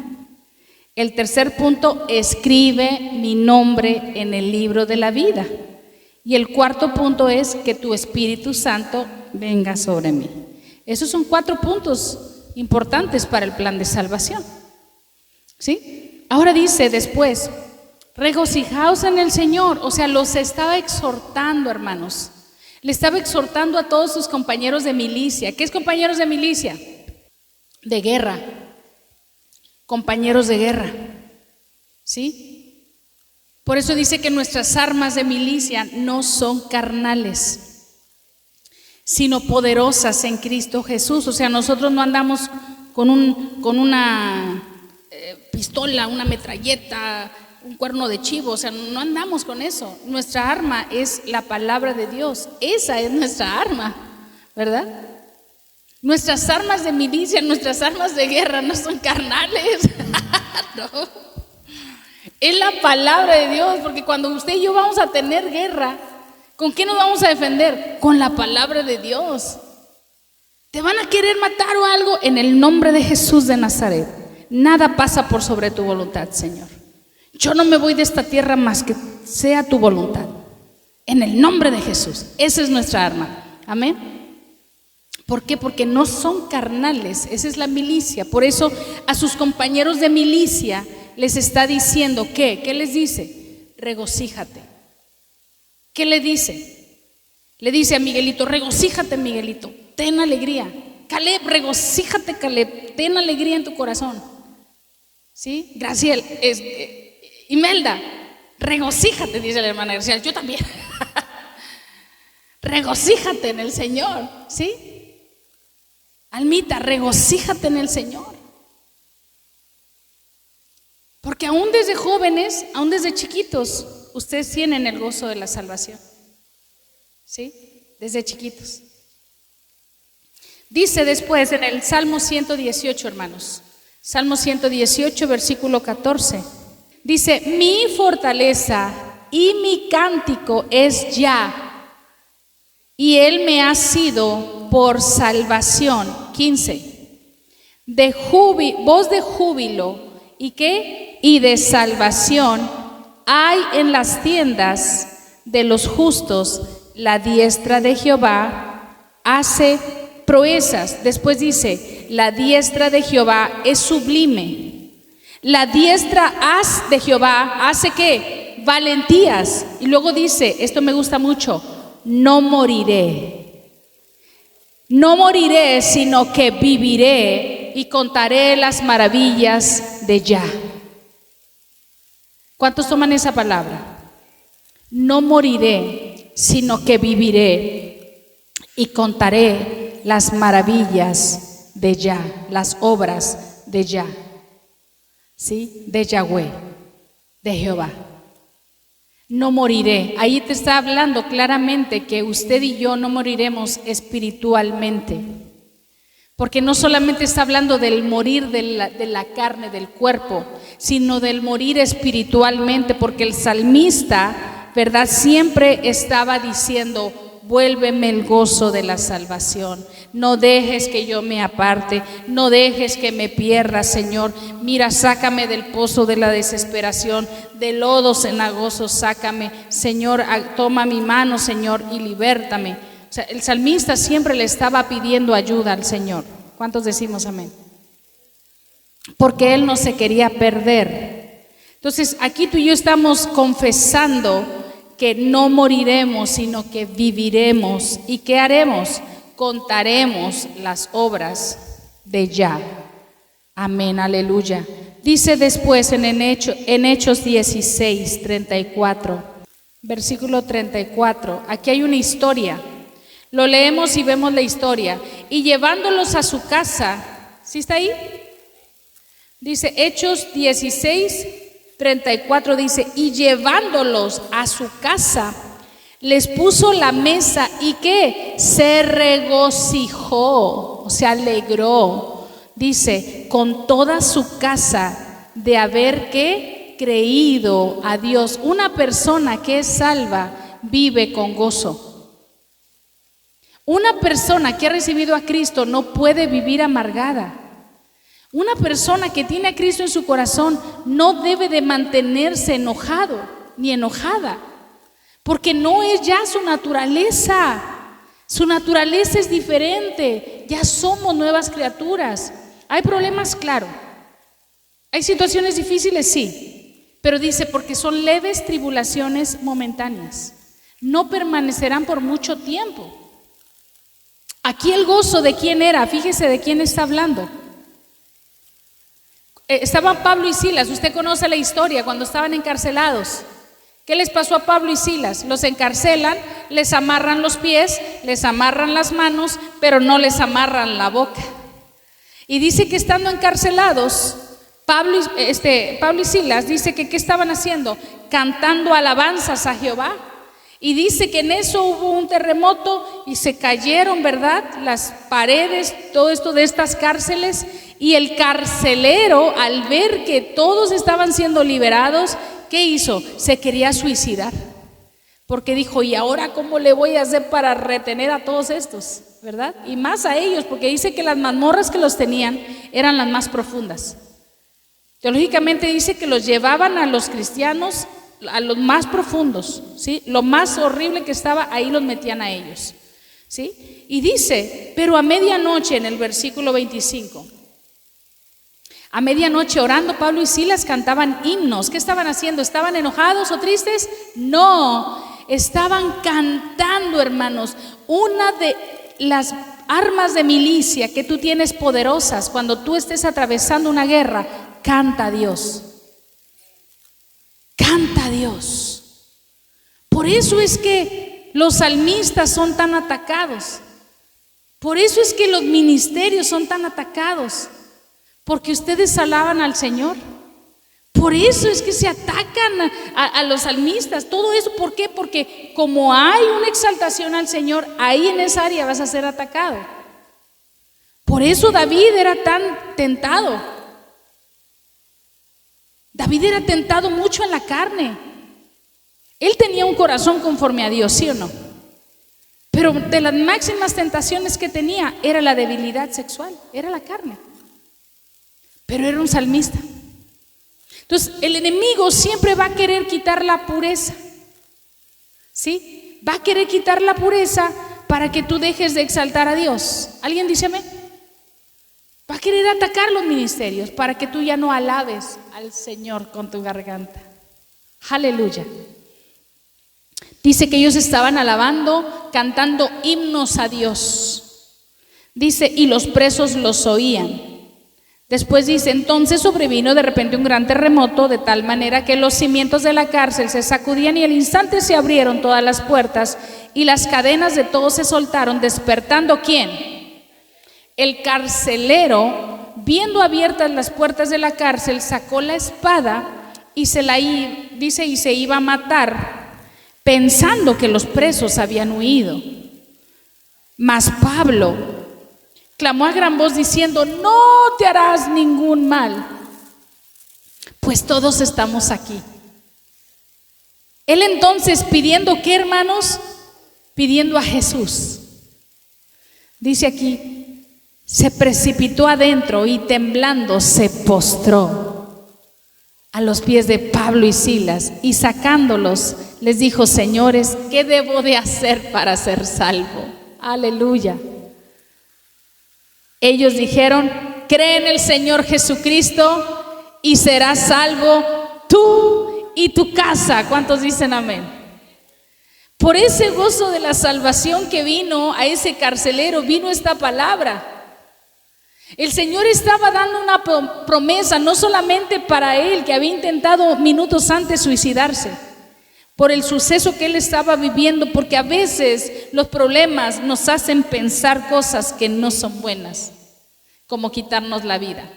El tercer punto, escribe mi nombre en el libro de la vida. Y el cuarto punto es que tu Espíritu Santo venga sobre mí. Esos son 4 puntos importantes para el plan de salvación. ¿Sí? Ahora dice después, regocijaos en el Señor. O sea, los estaba exhortando, hermanos. Le estaba exhortando a todos sus compañeros de milicia. ¿Qué es compañeros de milicia? De guerra. Compañeros de guerra. ¿Sí? Por eso dice que nuestras armas de milicia no son carnales, sino poderosas en Cristo Jesús. O sea, nosotros no andamos con una pistola, una metralleta, un cuerno de chivo. O sea, no andamos con eso. Nuestra arma es la palabra de Dios. Esa es nuestra arma, ¿verdad? Nuestras armas de milicia, nuestras armas de guerra no son carnales. No. Es la palabra de Dios, porque cuando usted y yo vamos a tener guerra, ¿con qué nos vamos a defender? Con la palabra de Dios. ¿Te van a querer matar o algo? En el nombre de Jesús de Nazaret. Nada pasa por sobre tu voluntad, Señor. Yo no me voy de esta tierra más que sea tu voluntad. En el nombre de Jesús. Esa es nuestra arma. Amén. ¿Por qué? Porque no son carnales. Esa es la milicia. Por eso a sus compañeros de milicia les está diciendo ¿qué? ¿Qué les dice? Regocíjate. ¿Qué le dice? Le dice a Miguelito, regocíjate, Miguelito, ten alegría. Caleb, regocíjate, Caleb, ten alegría en tu corazón. ¿Sí? Graciela, Imelda, regocíjate, dice la hermana Graciela, yo también. Regocíjate en el Señor, ¿sí? Almita, regocíjate en el Señor. Porque aún desde jóvenes, aún desde chiquitos, ustedes tienen el gozo de la salvación. ¿Sí? Desde chiquitos. Dice después en el Salmo 118, hermanos. Salmo 118, versículo 14. Dice, mi fortaleza y mi cántico es Yah, y Él me ha sido por salvación. 15. Voz de júbilo, ¿y qué? Y de salvación hay en las tiendas de los justos. La diestra de Jehová hace proezas. Después dice, la diestra de Jehová es sublime. La diestra de Jehová hace ¿qué? Valentías. Y luego dice, esto me gusta mucho, no moriré. No moriré, sino que viviré y contaré las maravillas de Yah. ¿Cuántos toman esa palabra? No moriré, sino que viviré y contaré las maravillas de Yah, las obras de Yah, ¿sí? De Yahweh, de Jehová. No moriré. Ahí te está hablando claramente que usted y yo no moriremos espiritualmente. Porque no solamente está hablando del morir de la carne, del cuerpo, sino del morir espiritualmente, porque el salmista, ¿verdad? Siempre estaba diciendo, vuélveme el gozo de la salvación. No dejes que yo me aparte, no dejes que me pierda, Señor. Mira, sácame del pozo de la desesperación, del lodo cenagoso, sácame. Señor, toma mi mano, Señor, y libértame. O sea, el salmista siempre le estaba pidiendo ayuda al Señor. ¿Cuántos decimos amén? Porque él no se quería perder. Entonces, aquí tú y yo estamos confesando que no moriremos, sino que viviremos. ¿Y qué haremos? Contaremos las obras de Yah. Amén, aleluya. Dice después en Hechos 16, 34, versículo 34. Aquí hay una historia. Lo leemos y vemos la historia. Y llevándolos a su casa, ¿sí está ahí? Dice Hechos 16, 34, dice, y llevándolos a su casa, les puso la mesa y ¿qué? Se regocijó, se alegró, dice, con toda su casa de haber ¿qué? Creído a Dios. Una persona que es salva vive con gozo. Una persona que ha recibido a Cristo no puede vivir amargada. Una persona que tiene a Cristo en su corazón no debe de mantenerse enojado ni enojada, porque no es ya su naturaleza. Su naturaleza es diferente, ya somos nuevas criaturas. Hay problemas, claro. Hay situaciones difíciles, sí, pero dice, porque son leves tribulaciones momentáneas, no permanecerán por mucho tiempo. Aquí el gozo de quién era, fíjese de quién está hablando. Estaban Pablo y Silas, usted conoce la historia cuando estaban encarcelados. ¿Qué les pasó a Pablo y Silas? Los encarcelan, les amarran los pies, les amarran las manos, pero no les amarran la boca. Y dice que estando encarcelados, Pablo y Silas, dice que ¿qué estaban haciendo? Cantando alabanzas a Jehová. Y dice que en eso hubo un terremoto y se cayeron, ¿verdad? Las paredes, todo esto de estas cárceles. Y el carcelero, al ver que todos estaban siendo liberados, ¿qué hizo? Se quería suicidar. Porque dijo, ¿y ahora cómo le voy a hacer para retener a todos estos? ¿Verdad? Y más a ellos, porque dice que las mazmorras que los tenían eran las más profundas. Teológicamente dice que los llevaban a los cristianos a los más profundos, ¿sí? Lo más horrible que estaba, ahí los metían a ellos, ¿sí? Y dice, pero a medianoche, en el versículo 25, a medianoche orando Pablo y Silas cantaban himnos. ¿Qué estaban haciendo? ¿Estaban enojados o tristes? No, estaban cantando, hermanos. Una de las armas de milicia que tú tienes poderosas cuando tú estés atravesando una guerra, canta a Dios. Canta a Dios. Por eso es que los salmistas son tan atacados. Por eso es que los ministerios son tan atacados. Porque ustedes alaban al Señor. Por eso es que se atacan a los salmistas. Todo eso, ¿por qué? Porque como hay una exaltación al Señor, ahí en esa área vas a ser atacado. Por eso David era tan tentado. David era tentado mucho en la carne. Él tenía un corazón conforme a Dios, ¿sí o no? Pero de las máximas tentaciones que tenía era la debilidad sexual, era la carne. Pero era un salmista. Entonces el enemigo siempre va a querer quitar la pureza, ¿sí? Va a querer quitar la pureza para que tú dejes de exaltar a Dios. ¿Alguien dice amén? Va a querer atacar los ministerios para que tú ya no alabes al Señor con tu garganta. Aleluya. Dice que ellos estaban alabando, cantando himnos a Dios. Dice, y los presos los oían. Después dice, entonces sobrevino de repente un gran terremoto, de tal manera que los cimientos de la cárcel se sacudían y al instante se abrieron todas las puertas y las cadenas de todos se soltaron, despertando ¿quién? El carcelero, viendo abiertas las puertas de la cárcel, sacó la espada y se iba a matar, pensando que los presos habían huido. Mas Pablo clamó a gran voz diciendo, no te harás ningún mal, pues todos estamos aquí. Él entonces pidiendo, ¿qué, hermanos? Pidiendo a Jesús. Dice aquí, se precipitó adentro y temblando se postró a los pies de Pablo y Silas y sacándolos les dijo, señores, ¿qué debo de hacer para ser salvo? Aleluya. Ellos dijeron, cree en el Señor Jesucristo y serás salvo tú y tu casa. ¿Cuántos dicen amén? Por ese gozo de la salvación que vino a ese carcelero, vino esta palabra. El Señor estaba dando una promesa, no solamente para él, que había intentado minutos antes suicidarse, por el suceso que él estaba viviendo, porque a veces los problemas nos hacen pensar cosas que no son buenas, como quitarnos la vida.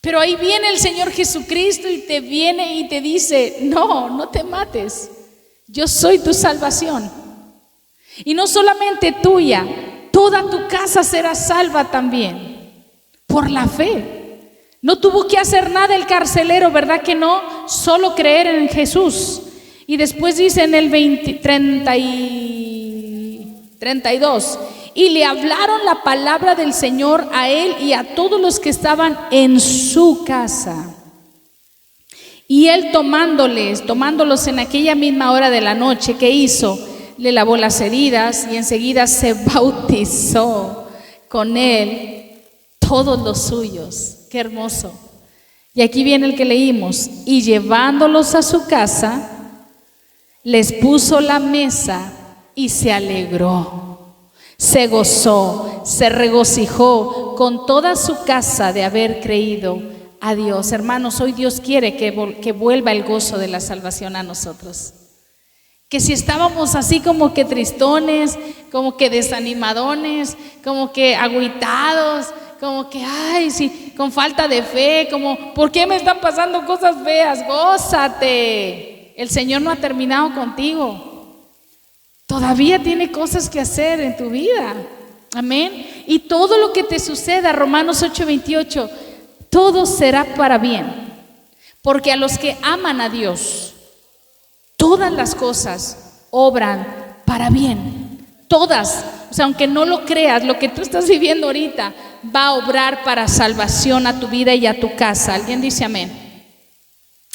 Pero ahí viene el Señor Jesucristo y te viene y te dice, no te mates, yo soy tu salvación. Y no solamente tuya, toda tu casa será salva también, por la fe. No tuvo que hacer nada el carcelero, ¿verdad que no? Solo creer en Jesús. Y después dice en el 30 y 32. Y le hablaron la palabra del Señor a él y a todos los que estaban en su casa. Y él tomándolos en aquella misma hora de la noche, ¿qué hizo? Le lavó las heridas y enseguida se bautizó con él todos los suyos. Qué hermoso. Y aquí viene el que leímos. Y llevándolos a su casa, les puso la mesa y se alegró, se gozó, se regocijó con toda su casa de haber creído a Dios. Hermanos, hoy Dios quiere que vuelva el gozo de la salvación a nosotros. Que si estábamos así como que tristones, como que desanimadones, como que agüitados, como que, ay, sí, con falta de fe, como, ¿por qué me están pasando cosas feas? Gózate. El Señor no ha terminado contigo. Todavía tiene cosas que hacer en tu vida. Amén. Y todo lo que te suceda, Romanos 8:28, todo será para bien. Porque a los que aman a Dios, todas las cosas obran para bien. Todas. O sea, aunque no lo creas, lo que tú estás viviendo ahorita va a obrar para salvación a tu vida y a tu casa. ¿Alguien dice amén?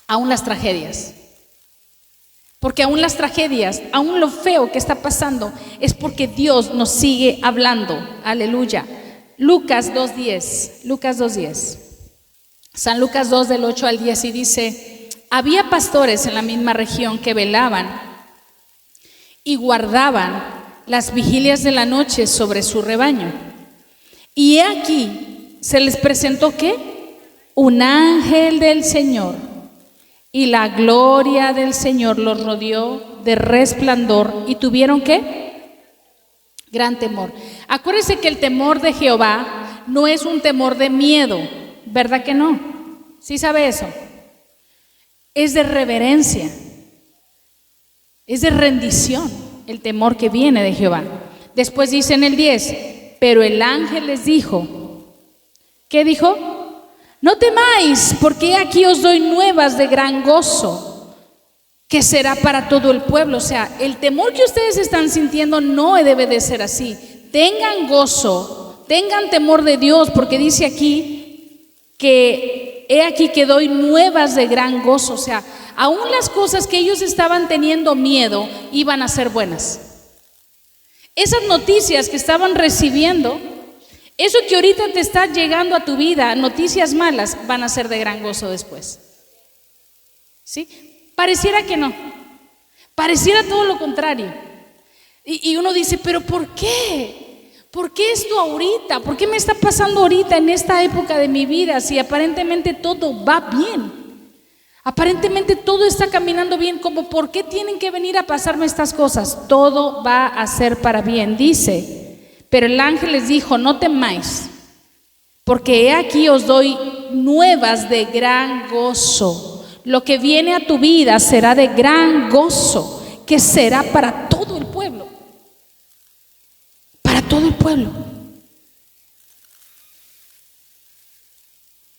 Aún las tragedias. Porque aún las tragedias, aún lo feo que está pasando, es porque Dios nos sigue hablando. Aleluya. Lucas 2:10. San Lucas 2 del 8 al 10 y dice: había pastores en la misma región que velaban y guardaban las vigilias de la noche sobre su rebaño. Y he aquí, se les presentó ¿qué? Un ángel del Señor, y la gloria del Señor los rodeó de resplandor, y tuvieron ¿qué? Gran temor. Acuérdense que el temor de Jehová no es un temor de miedo, ¿verdad que no? ¿Sí sabe eso? Es de reverencia, es de rendición el temor que viene de Jehová. Después dice en el 10, pero el ángel les dijo, ¿qué dijo? No temáis, porque aquí os doy nuevas de gran gozo, que será para todo el pueblo. O sea, el temor que ustedes están sintiendo no debe de ser así. Tengan gozo, tengan temor de Dios, porque dice aquí que he aquí que doy nuevas de gran gozo. O sea, aún las cosas que ellos estaban teniendo miedo iban a ser buenas. Esas noticias que estaban recibiendo, eso que ahorita te está llegando a tu vida, noticias malas, van a ser de gran gozo después. ¿Sí? Pareciera que no. Pareciera todo lo contrario. Y uno dice, ¿pero por qué? ¿Por qué esto ahorita? ¿Por qué me está pasando ahorita en esta época de mi vida si aparentemente todo va bien? Aparentemente todo está caminando bien, como ¿por qué tienen que venir a pasarme estas cosas? Todo va a ser para bien, dice. Pero el ángel les dijo, no temáis, porque he aquí os doy nuevas de gran gozo. Lo que viene a tu vida será de gran gozo, que será para todo el pueblo. Para todo el pueblo.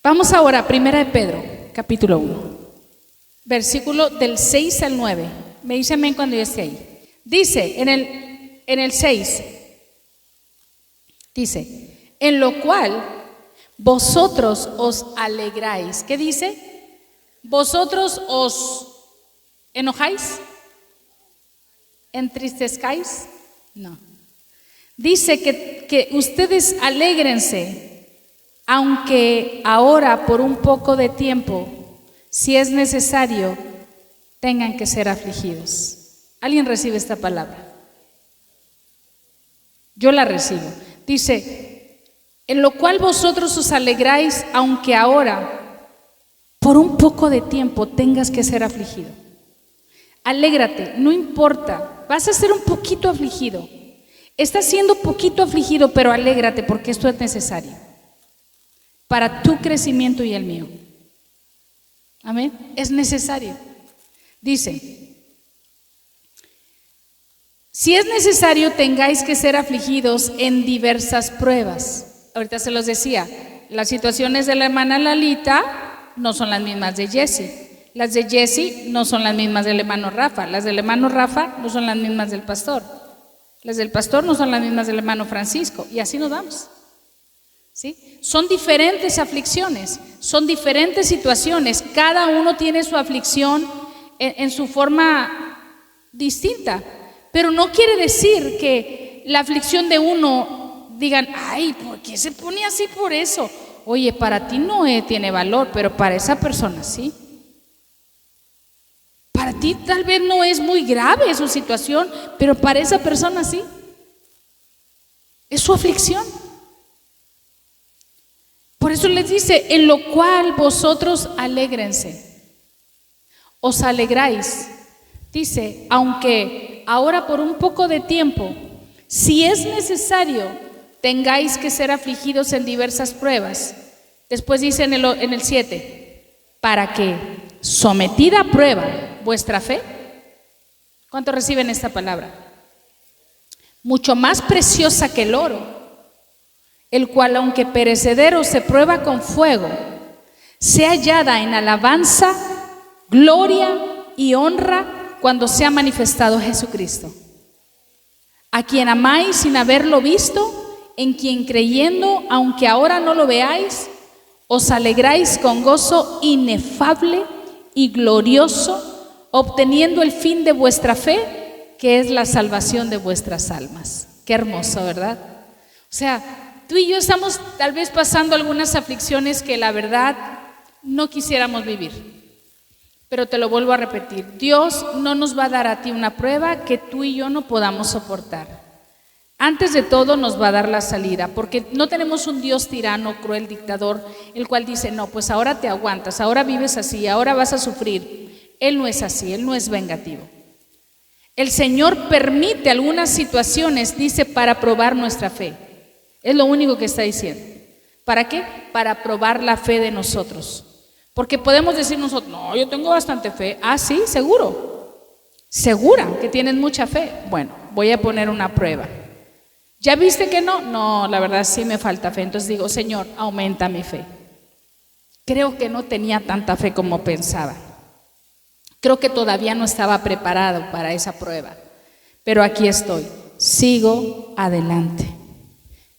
Vamos ahora a 1 de Pedro, capítulo 1. Versículo del 6 al 9. Me dice amén cuando yo esté ahí. Dice en el 6, dice, en lo cual vosotros os alegráis. ¿Qué dice? ¿Vosotros os enojáis? ¿Entristezcáis? No. Dice que ustedes alégrense, aunque ahora por un poco de tiempo, si es necesario, tengan que ser afligidos. ¿Alguien recibe esta palabra? Yo la recibo. Dice, en lo cual vosotros os alegráis, aunque ahora, por un poco de tiempo, tengas que ser afligido. Alégrate, no importa, vas a ser un poquito afligido. Estás siendo poquito afligido, pero alégrate porque esto es necesario para tu crecimiento y el mío. Amén. Es necesario. Dice, si es necesario, tengáis que ser afligidos en diversas pruebas. Ahorita se los decía, las situaciones de la hermana Lalita no son las mismas de Jesse. Las de Jesse no son las mismas del hermano Rafa. Las del hermano Rafa no son las mismas del pastor. Las del pastor no son las mismas del hermano Francisco, y así nos damos. ¿Sí? Son diferentes aflicciones, son diferentes situaciones, cada uno tiene su aflicción en su forma distinta, pero no quiere decir que la aflicción de uno digan, ay, ¿por qué se pone así por eso? Oye, para ti no tiene valor, pero para esa persona sí. Para ti tal vez no es muy grave su situación, pero para esa persona sí. Es su aflicción. Por eso les dice, en lo cual vosotros alégrense, os alegráis. Dice, aunque ahora por un poco de tiempo, si es necesario, tengáis que ser afligidos en diversas pruebas. Después dice en el 7, para que, sometida a prueba vuestra fe, ¿cuántos reciben esta palabra? Mucho más preciosa que el oro, el cual aunque perecedero se prueba con fuego, sea hallada en alabanza, gloria y honra cuando sea manifestado Jesucristo, a quien amáis sin haberlo visto, en quien creyendo, aunque ahora no lo veáis, os alegráis con gozo inefable y glorioso, obteniendo el fin de vuestra fe, que es la salvación de vuestras almas. Qué hermoso, ¿verdad? O sea, tú y yo estamos tal vez pasando algunas aflicciones que la verdad no quisiéramos vivir. Pero te lo vuelvo a repetir, Dios no nos va a dar a ti una prueba que tú y yo no podamos soportar. Antes de todo nos va a dar la salida, porque no tenemos un Dios tirano, cruel, dictador, el cual dice, no, pues ahora te aguantas, ahora vives así, ahora vas a sufrir. Él no es así, Él no es vengativo. El Señor permite algunas situaciones, dice, para probar nuestra fe. Es lo único que está diciendo. ¿Para qué? Para probar la fe de nosotros. Porque podemos decir nosotros, no, yo tengo bastante fe. Ah, sí, seguro. ¿Segura que tienes mucha fe? Bueno, voy a poner una prueba. ¿Ya viste que no? No, la verdad sí me falta fe. Entonces digo, Señor, aumenta mi fe. Creo que no tenía tanta fe como pensaba. Creo que todavía no estaba preparado para esa prueba. Pero aquí estoy. Sigo adelante.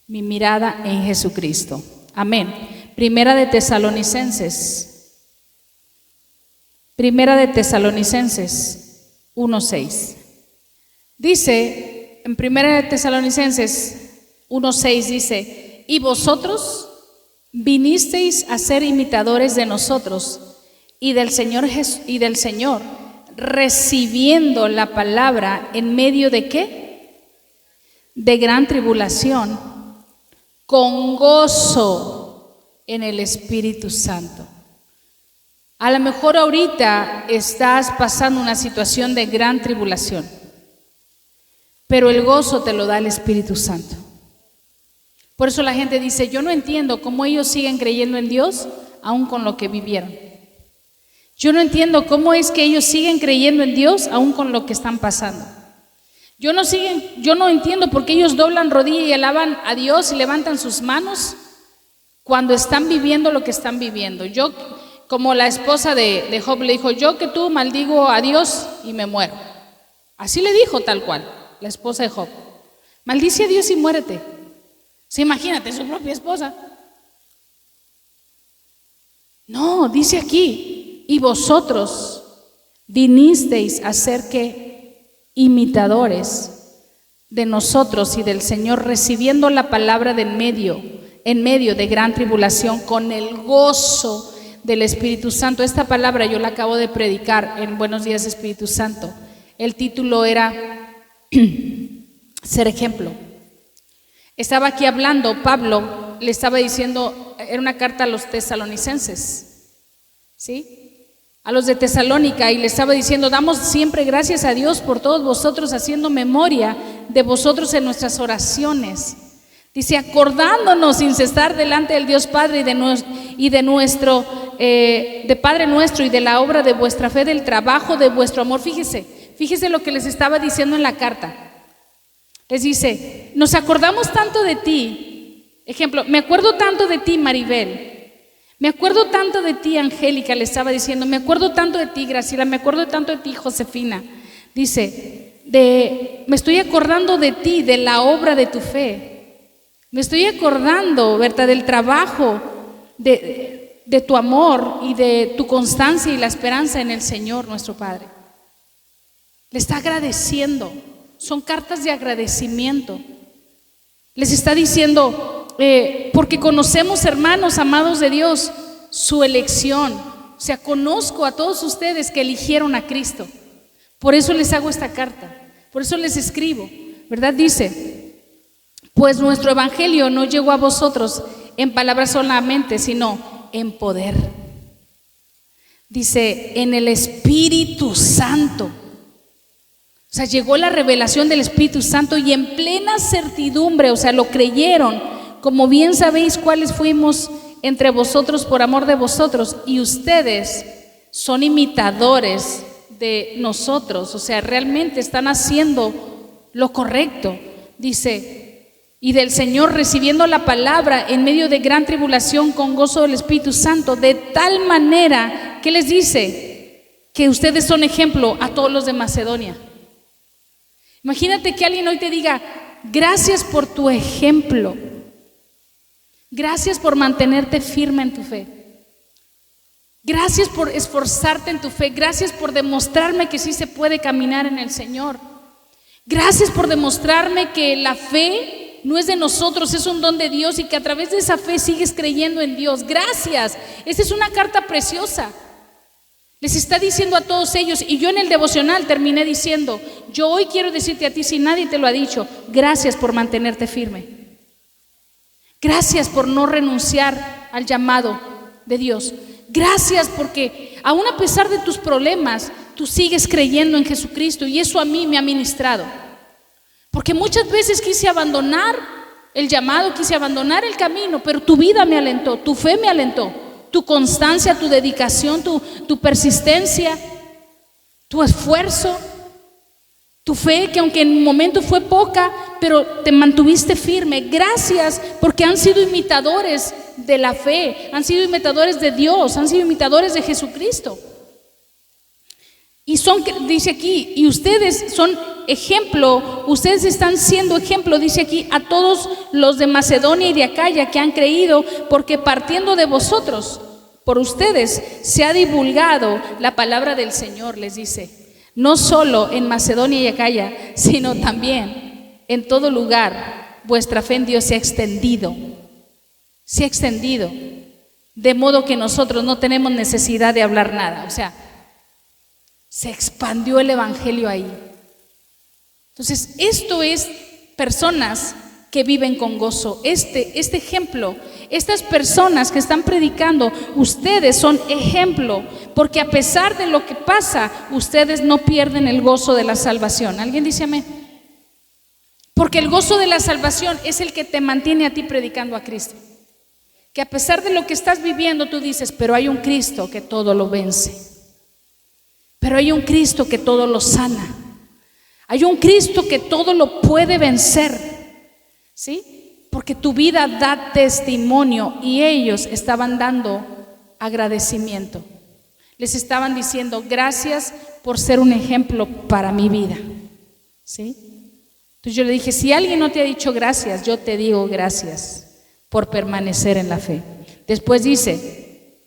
Mi mirada en Jesucristo. Amén. Primera de Tesalonicenses 1:6. Dice, en Primera de Tesalonicenses 1:6 dice, y vosotros vinisteis a ser imitadores de nosotros y del Señor, recibiendo la palabra en medio de ¿qué? De gran tribulación, con gozo en el Espíritu Santo. A lo mejor ahorita estás pasando una situación de gran tribulación, pero el gozo te lo da el Espíritu Santo. Por eso la gente dice, yo no entiendo cómo ellos siguen creyendo en Dios aún con lo que vivieron. Yo no entiendo cómo es que ellos siguen creyendo en Dios aún con lo que están pasando. Yo no entiendo por qué ellos doblan rodilla y alaban a Dios y levantan sus manos cuando están viviendo lo que están viviendo. Yo, como la esposa de Job le dijo, yo que tú maldigo a Dios y me muero. Así le dijo tal cual, la esposa de Job. Maldice a Dios y muérete. Sí, imagínate, su propia esposa. No, dice aquí, y vosotros vinisteis a ser que imitadores de nosotros y del Señor, recibiendo la palabra en medio de gran tribulación, con el gozo del Espíritu Santo. Esta palabra yo la acabo de predicar en Buenos Días Espíritu Santo. El título era ser ejemplo. Estaba aquí hablando, Pablo le estaba diciendo, era una carta a los tesalonicenses, ¿sí? A los de Tesalónica, y le estaba diciendo, damos siempre gracias a Dios por todos vosotros, haciendo memoria de vosotros en nuestras oraciones. Dice, acordándonos sin cesar delante del Dios Padre de Padre nuestro y de la obra de vuestra fe, del trabajo de vuestro amor. Fíjese lo que les estaba diciendo en la carta. Les dice, nos acordamos tanto de ti. Ejemplo, me acuerdo tanto de ti, Maribel. Me acuerdo tanto de ti, Angélica, le estaba diciendo. Me acuerdo tanto de ti, Graciela. Me acuerdo tanto de ti, Josefina. Dice, me estoy acordando de ti, de la obra de tu fe. Me estoy acordando, ¿verdad?, del trabajo, de tu amor y de tu constancia y la esperanza en el Señor nuestro Padre. Le está agradeciendo. Son cartas de agradecimiento. Les está diciendo, porque conocemos, hermanos amados de Dios, su elección. O sea, conozco a todos ustedes que eligieron a Cristo. Por eso les hago esta carta. Por eso les escribo, ¿verdad? Dice, pues nuestro evangelio no llegó a vosotros en palabras solamente, sino en poder. Dice, en el Espíritu Santo. O sea, llegó la revelación del Espíritu Santo y en plena certidumbre, o sea, lo creyeron, como bien sabéis cuáles fuimos entre vosotros por amor de vosotros, y ustedes son imitadores de nosotros, o sea, realmente están haciendo lo correcto. Dice, y del Señor recibiendo la palabra en medio de gran tribulación con gozo del Espíritu Santo, de tal manera que les dice que ustedes son ejemplo a todos los de Macedonia. Imagínate que alguien hoy te diga, gracias por tu ejemplo, gracias por mantenerte firme en tu fe, gracias por esforzarte en tu fe, gracias por demostrarme que sí se puede caminar en el Señor, gracias por demostrarme que la fe no es de nosotros, es un don de Dios y que a través de esa fe sigues creyendo en Dios. Gracias, esta es una carta preciosa. Les está diciendo a todos ellos, y yo en el devocional terminé diciendo, yo hoy quiero decirte a ti, si nadie te lo ha dicho, gracias por mantenerte firme. Gracias por no renunciar al llamado de Dios. Gracias porque aún a pesar de tus problemas, tú sigues creyendo en Jesucristo, y eso a mí me ha ministrado. Porque muchas veces quise abandonar el llamado, quise abandonar el camino, pero tu vida me alentó, tu fe me alentó. Tu constancia, tu dedicación, tu persistencia, tu esfuerzo, tu fe, que aunque en un momento fue poca, pero te mantuviste firme. Gracias, porque han sido imitadores de la fe, han sido imitadores de Dios, han sido imitadores de Jesucristo. Y son, dice aquí, y ustedes son ejemplo, ustedes están siendo ejemplo, dice aquí, a todos los de Macedonia y de Acaya que han creído, porque partiendo de vosotros, por ustedes, se ha divulgado la palabra del Señor, les dice, no solo en Macedonia y Acaya, sino también en todo lugar, vuestra fe en Dios se ha extendido, de modo que nosotros no tenemos necesidad de hablar nada, o sea, se expandió el evangelio ahí. Entonces, esto es personas que viven con gozo. Este ejemplo, estas personas que están predicando, ustedes son ejemplo, porque a pesar de lo que pasa, ustedes no pierden el gozo de la salvación. ¿Alguien dice amén? Porque el gozo de la salvación es el que te mantiene a ti predicando a Cristo. Que a pesar de lo que estás viviendo, tú dices, pero hay un Cristo que todo lo vence. Pero hay un Cristo que todo lo sana. Hay un Cristo que todo lo puede vencer. ¿Sí? Porque tu vida da testimonio y ellos estaban dando agradecimiento. Les estaban diciendo, gracias por ser un ejemplo para mi vida. ¿Sí? Entonces yo le dije, si alguien no te ha dicho gracias, yo te digo gracias por permanecer en la fe. Después dice,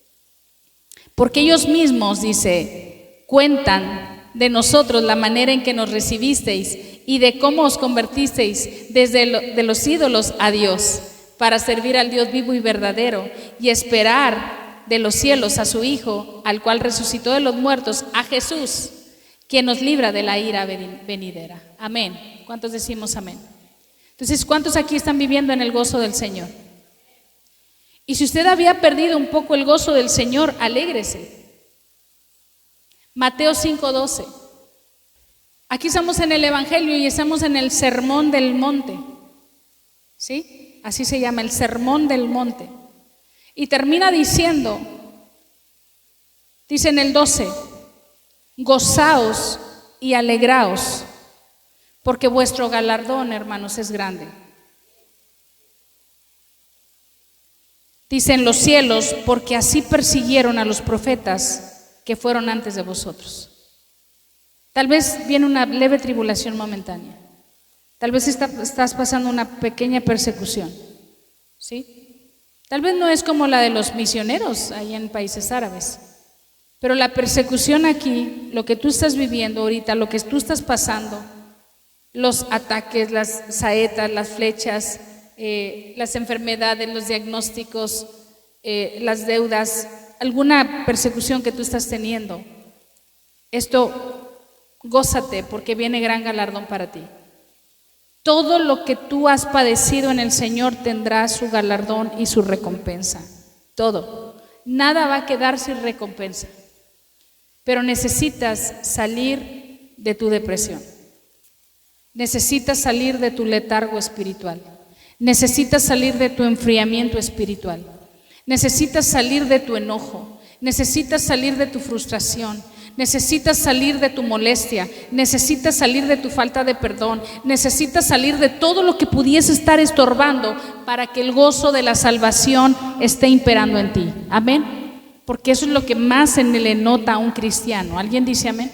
porque ellos mismos, dice, cuentan de nosotros la manera en que nos recibisteis y de cómo os convertisteis de los ídolos a Dios, para servir al Dios vivo y verdadero y esperar de los cielos a su Hijo, al cual resucitó de los muertos, a Jesús, quien nos libra de la ira venidera. Amén. ¿Cuántos decimos amén? Entonces, ¿cuántos aquí están viviendo en el gozo del Señor? Y si usted había perdido un poco el gozo del Señor, alégrese. Mateo 5:12. Aquí estamos en el Evangelio y estamos en el Sermón del Monte. ¿Sí? Así se llama, el Sermón del Monte. Y termina diciendo, dice en el 12, gozaos y alegraos, porque vuestro galardón, hermanos, es grande. Dice en los cielos, porque así persiguieron a los profetas que fueron antes de vosotros. Tal vez viene una leve tribulación momentánea. Tal vez estás pasando una pequeña persecución, ¿sí? Tal vez no es como la de los misioneros ahí en países árabes, pero la persecución aquí, lo que tú estás viviendo ahorita, lo que tú estás pasando, los ataques, las saetas, las flechas, las enfermedades, los diagnósticos, las deudas, alguna persecución que tú estás teniendo, esto, gózate porque viene gran galardón para ti. Todo lo que tú has padecido en el Señor tendrá su galardón y su recompensa. Todo. Nada va a quedar sin recompensa. Pero necesitas salir de tu depresión. Necesitas salir de tu letargo espiritual. Necesitas salir de tu enfriamiento espiritual. Necesitas salir de tu enojo. Necesitas salir de tu frustración. Necesitas salir de tu molestia, necesitas salir de tu falta de perdón, necesitas salir de todo lo que pudiese estar estorbando para que el gozo de la salvación esté imperando en ti. Amén. Porque eso es lo que más se le nota a un cristiano. ¿Alguien dice amén?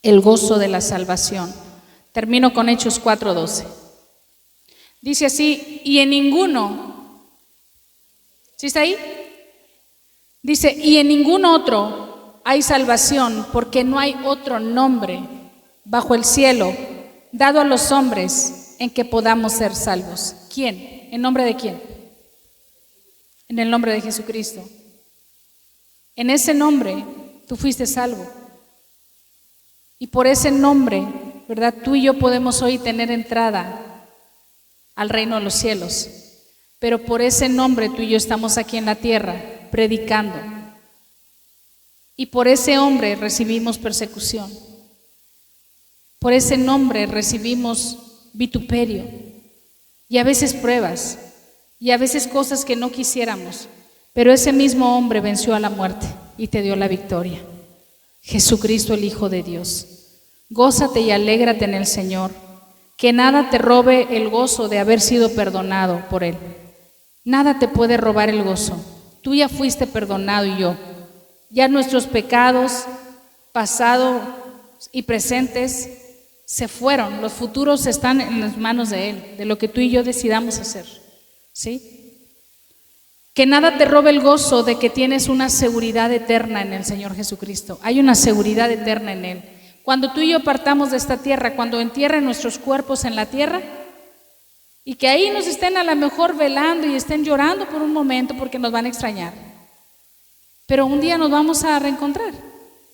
El gozo de la salvación. Termino con Hechos 4:12. Dice así, y en ninguno, ¿sí está ahí? Dice, y en ningún otro hay salvación, porque no hay otro nombre bajo el cielo dado a los hombres en que podamos ser salvos. ¿Quién? ¿En nombre de quién? En el nombre de Jesucristo. En ese nombre tú fuiste salvo. Y por ese nombre, ¿verdad? Tú y yo podemos hoy tener entrada al reino de los cielos. Pero por ese nombre tú y yo estamos aquí en la tierra predicando. Y por ese hombre recibimos persecución. Por ese nombre recibimos vituperio. Y a veces pruebas. Y a veces cosas que no quisiéramos. Pero ese mismo hombre venció a la muerte y te dio la victoria. Jesucristo, el Hijo de Dios. Gózate y alégrate en el Señor. Que nada te robe el gozo de haber sido perdonado por Él. Nada te puede robar el gozo. Tú ya fuiste perdonado y yo. Ya nuestros pecados, pasado y presentes, se fueron. Los futuros están en las manos de Él, de lo que tú y yo decidamos hacer. ¿Sí? Que nada te robe el gozo de que tienes una seguridad eterna en el Señor Jesucristo. Hay una seguridad eterna en Él. Cuando tú y yo partamos de esta tierra, cuando entierren nuestros cuerpos en la tierra, y que ahí nos estén a lo mejor velando y estén llorando por un momento porque nos van a extrañar. Pero un día nos vamos a reencontrar.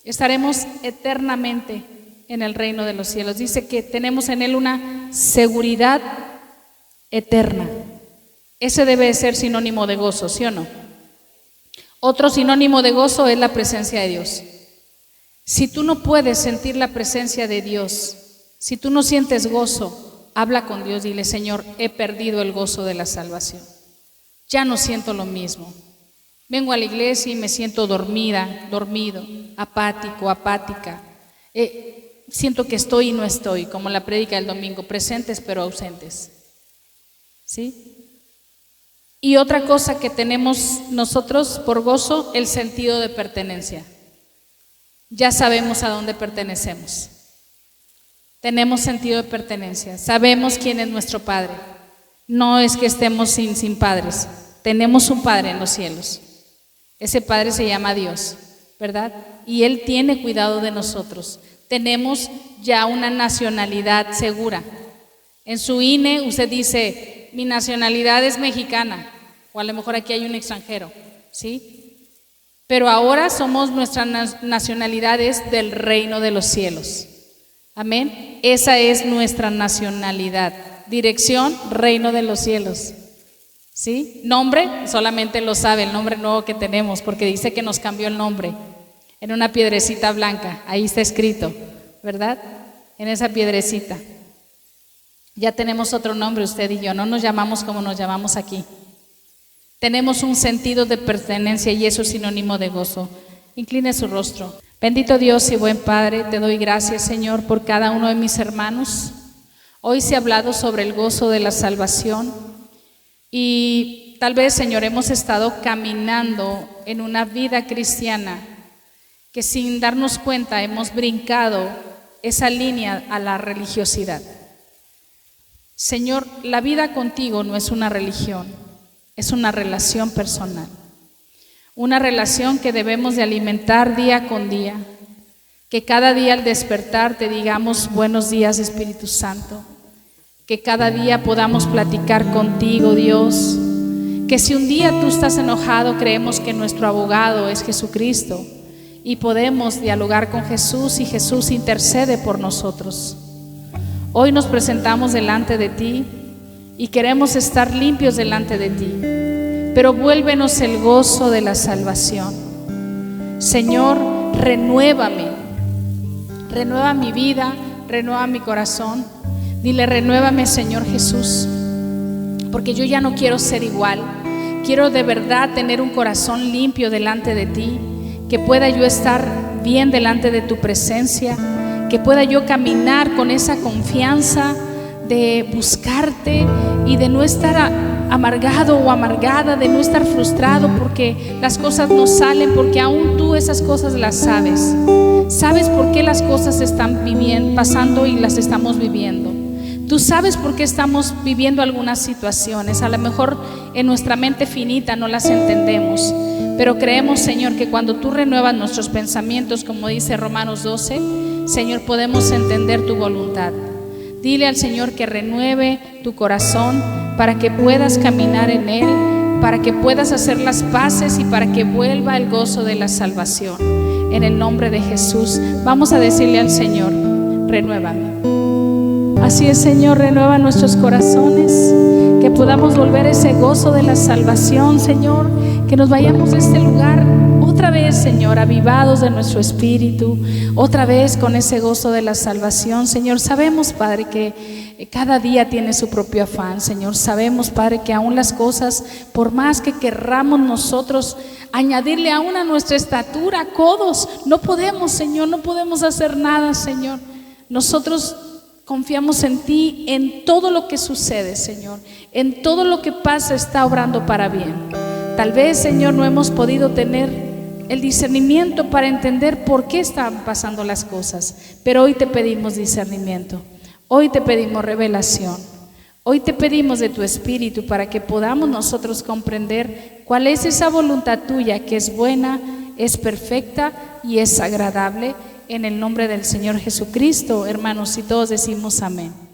Estaremos eternamente en el reino de los cielos. Dice que tenemos en Él una seguridad eterna. Ese debe ser sinónimo de gozo, ¿sí o no? Otro sinónimo de gozo es la presencia de Dios. Si tú no puedes sentir la presencia de Dios, si tú no sientes gozo, habla con Dios, dile, Señor, he perdido el gozo de la salvación. Ya no siento lo mismo. Vengo a la iglesia y me siento dormida, dormido, apático, apática. Siento que estoy y no estoy, como la prédica del domingo, presentes pero ausentes. ¿Sí? Y otra cosa que tenemos nosotros por gozo, el sentido de pertenencia. Ya sabemos a dónde pertenecemos. Tenemos sentido de pertenencia. Sabemos quién es nuestro Padre. No es que estemos sin padres. Tenemos un Padre en los cielos. Ese Padre se llama Dios, ¿verdad? Y Él tiene cuidado de nosotros. Tenemos ya una nacionalidad segura. En su INE usted dice, mi nacionalidad es mexicana, o a lo mejor aquí hay un extranjero, ¿sí? Pero ahora somos, nuestra nacionalidad es del reino de los cielos. Amén. Esa es nuestra nacionalidad. Dirección, reino de los cielos. ¿Sí? Nombre, solamente lo sabe, el nombre nuevo que tenemos, porque dice que nos cambió el nombre en una piedrecita blanca, ahí está escrito, ¿verdad? En esa piedrecita. Ya tenemos otro nombre usted y yo, no nos llamamos como nos llamamos aquí. Tenemos un sentido de pertenencia y eso es sinónimo de gozo. Incline su rostro. Bendito Dios y buen Padre, te doy gracias, Señor, por cada uno de mis hermanos. Hoy se ha hablado sobre el gozo de la salvación. Y tal vez, Señor, hemos estado caminando en una vida cristiana que sin darnos cuenta hemos brincado esa línea a la religiosidad. Señor, la vida contigo no es una religión, es una relación personal. Una relación que debemos de alimentar día con día. Que cada día al despertar te digamos buenos días, Espíritu Santo. Que cada día podamos platicar contigo, Dios. Que si un día tú estás enojado, creemos que nuestro abogado es Jesucristo y podemos dialogar con Jesús y Jesús intercede por nosotros. Hoy nos presentamos delante de ti y queremos estar limpios delante de ti, pero vuélvenos el gozo de la salvación. Señor, renuévame, renueva mi vida, renueva mi corazón. Dile, renuévame, Señor Jesús, porque yo ya no quiero ser igual. Quiero de verdad tener un corazón limpio delante de ti, que pueda yo estar bien delante de tu presencia, que pueda yo caminar con esa confianza de buscarte y de no estar amargado o amargada, de no estar frustrado porque las cosas no salen, porque aún tú esas cosas las sabes. Sabes por qué las cosas están pasando y las estamos viviendo. Tú sabes por qué estamos viviendo algunas situaciones. A lo mejor en nuestra mente finita no las entendemos, pero creemos, Señor, que cuando tú renuevas nuestros pensamientos, como dice Romanos 12, Señor, podemos entender tu voluntad. Dile al Señor que renueve tu corazón para que puedas caminar en él, para que puedas hacer las paces y para que vuelva el gozo de la salvación. En el nombre de Jesús, vamos a decirle al Señor, renuévame. Así es, Señor, renueva nuestros corazones, que podamos volver ese gozo de la salvación, Señor, que nos vayamos de este lugar otra vez, Señor, avivados de nuestro espíritu, otra vez con ese gozo de la salvación. Señor, sabemos, Padre, que cada día tiene su propio afán, Señor. Sabemos, Padre, que aún las cosas, por más que querramos nosotros añadirle aún a nuestra estatura codos, no podemos, Señor, no podemos hacer nada, Señor. Nosotros confiamos en ti, en todo lo que sucede, Señor. En todo lo que pasa está obrando para bien. Tal vez, Señor, no hemos podido tener el discernimiento para entender por qué están pasando las cosas, pero hoy te pedimos discernimiento, hoy te pedimos revelación, hoy te pedimos de tu Espíritu para que podamos nosotros comprender cuál es esa voluntad tuya que es buena, es perfecta y es agradable. En el nombre del Señor Jesucristo, hermanos, y todos decimos amén.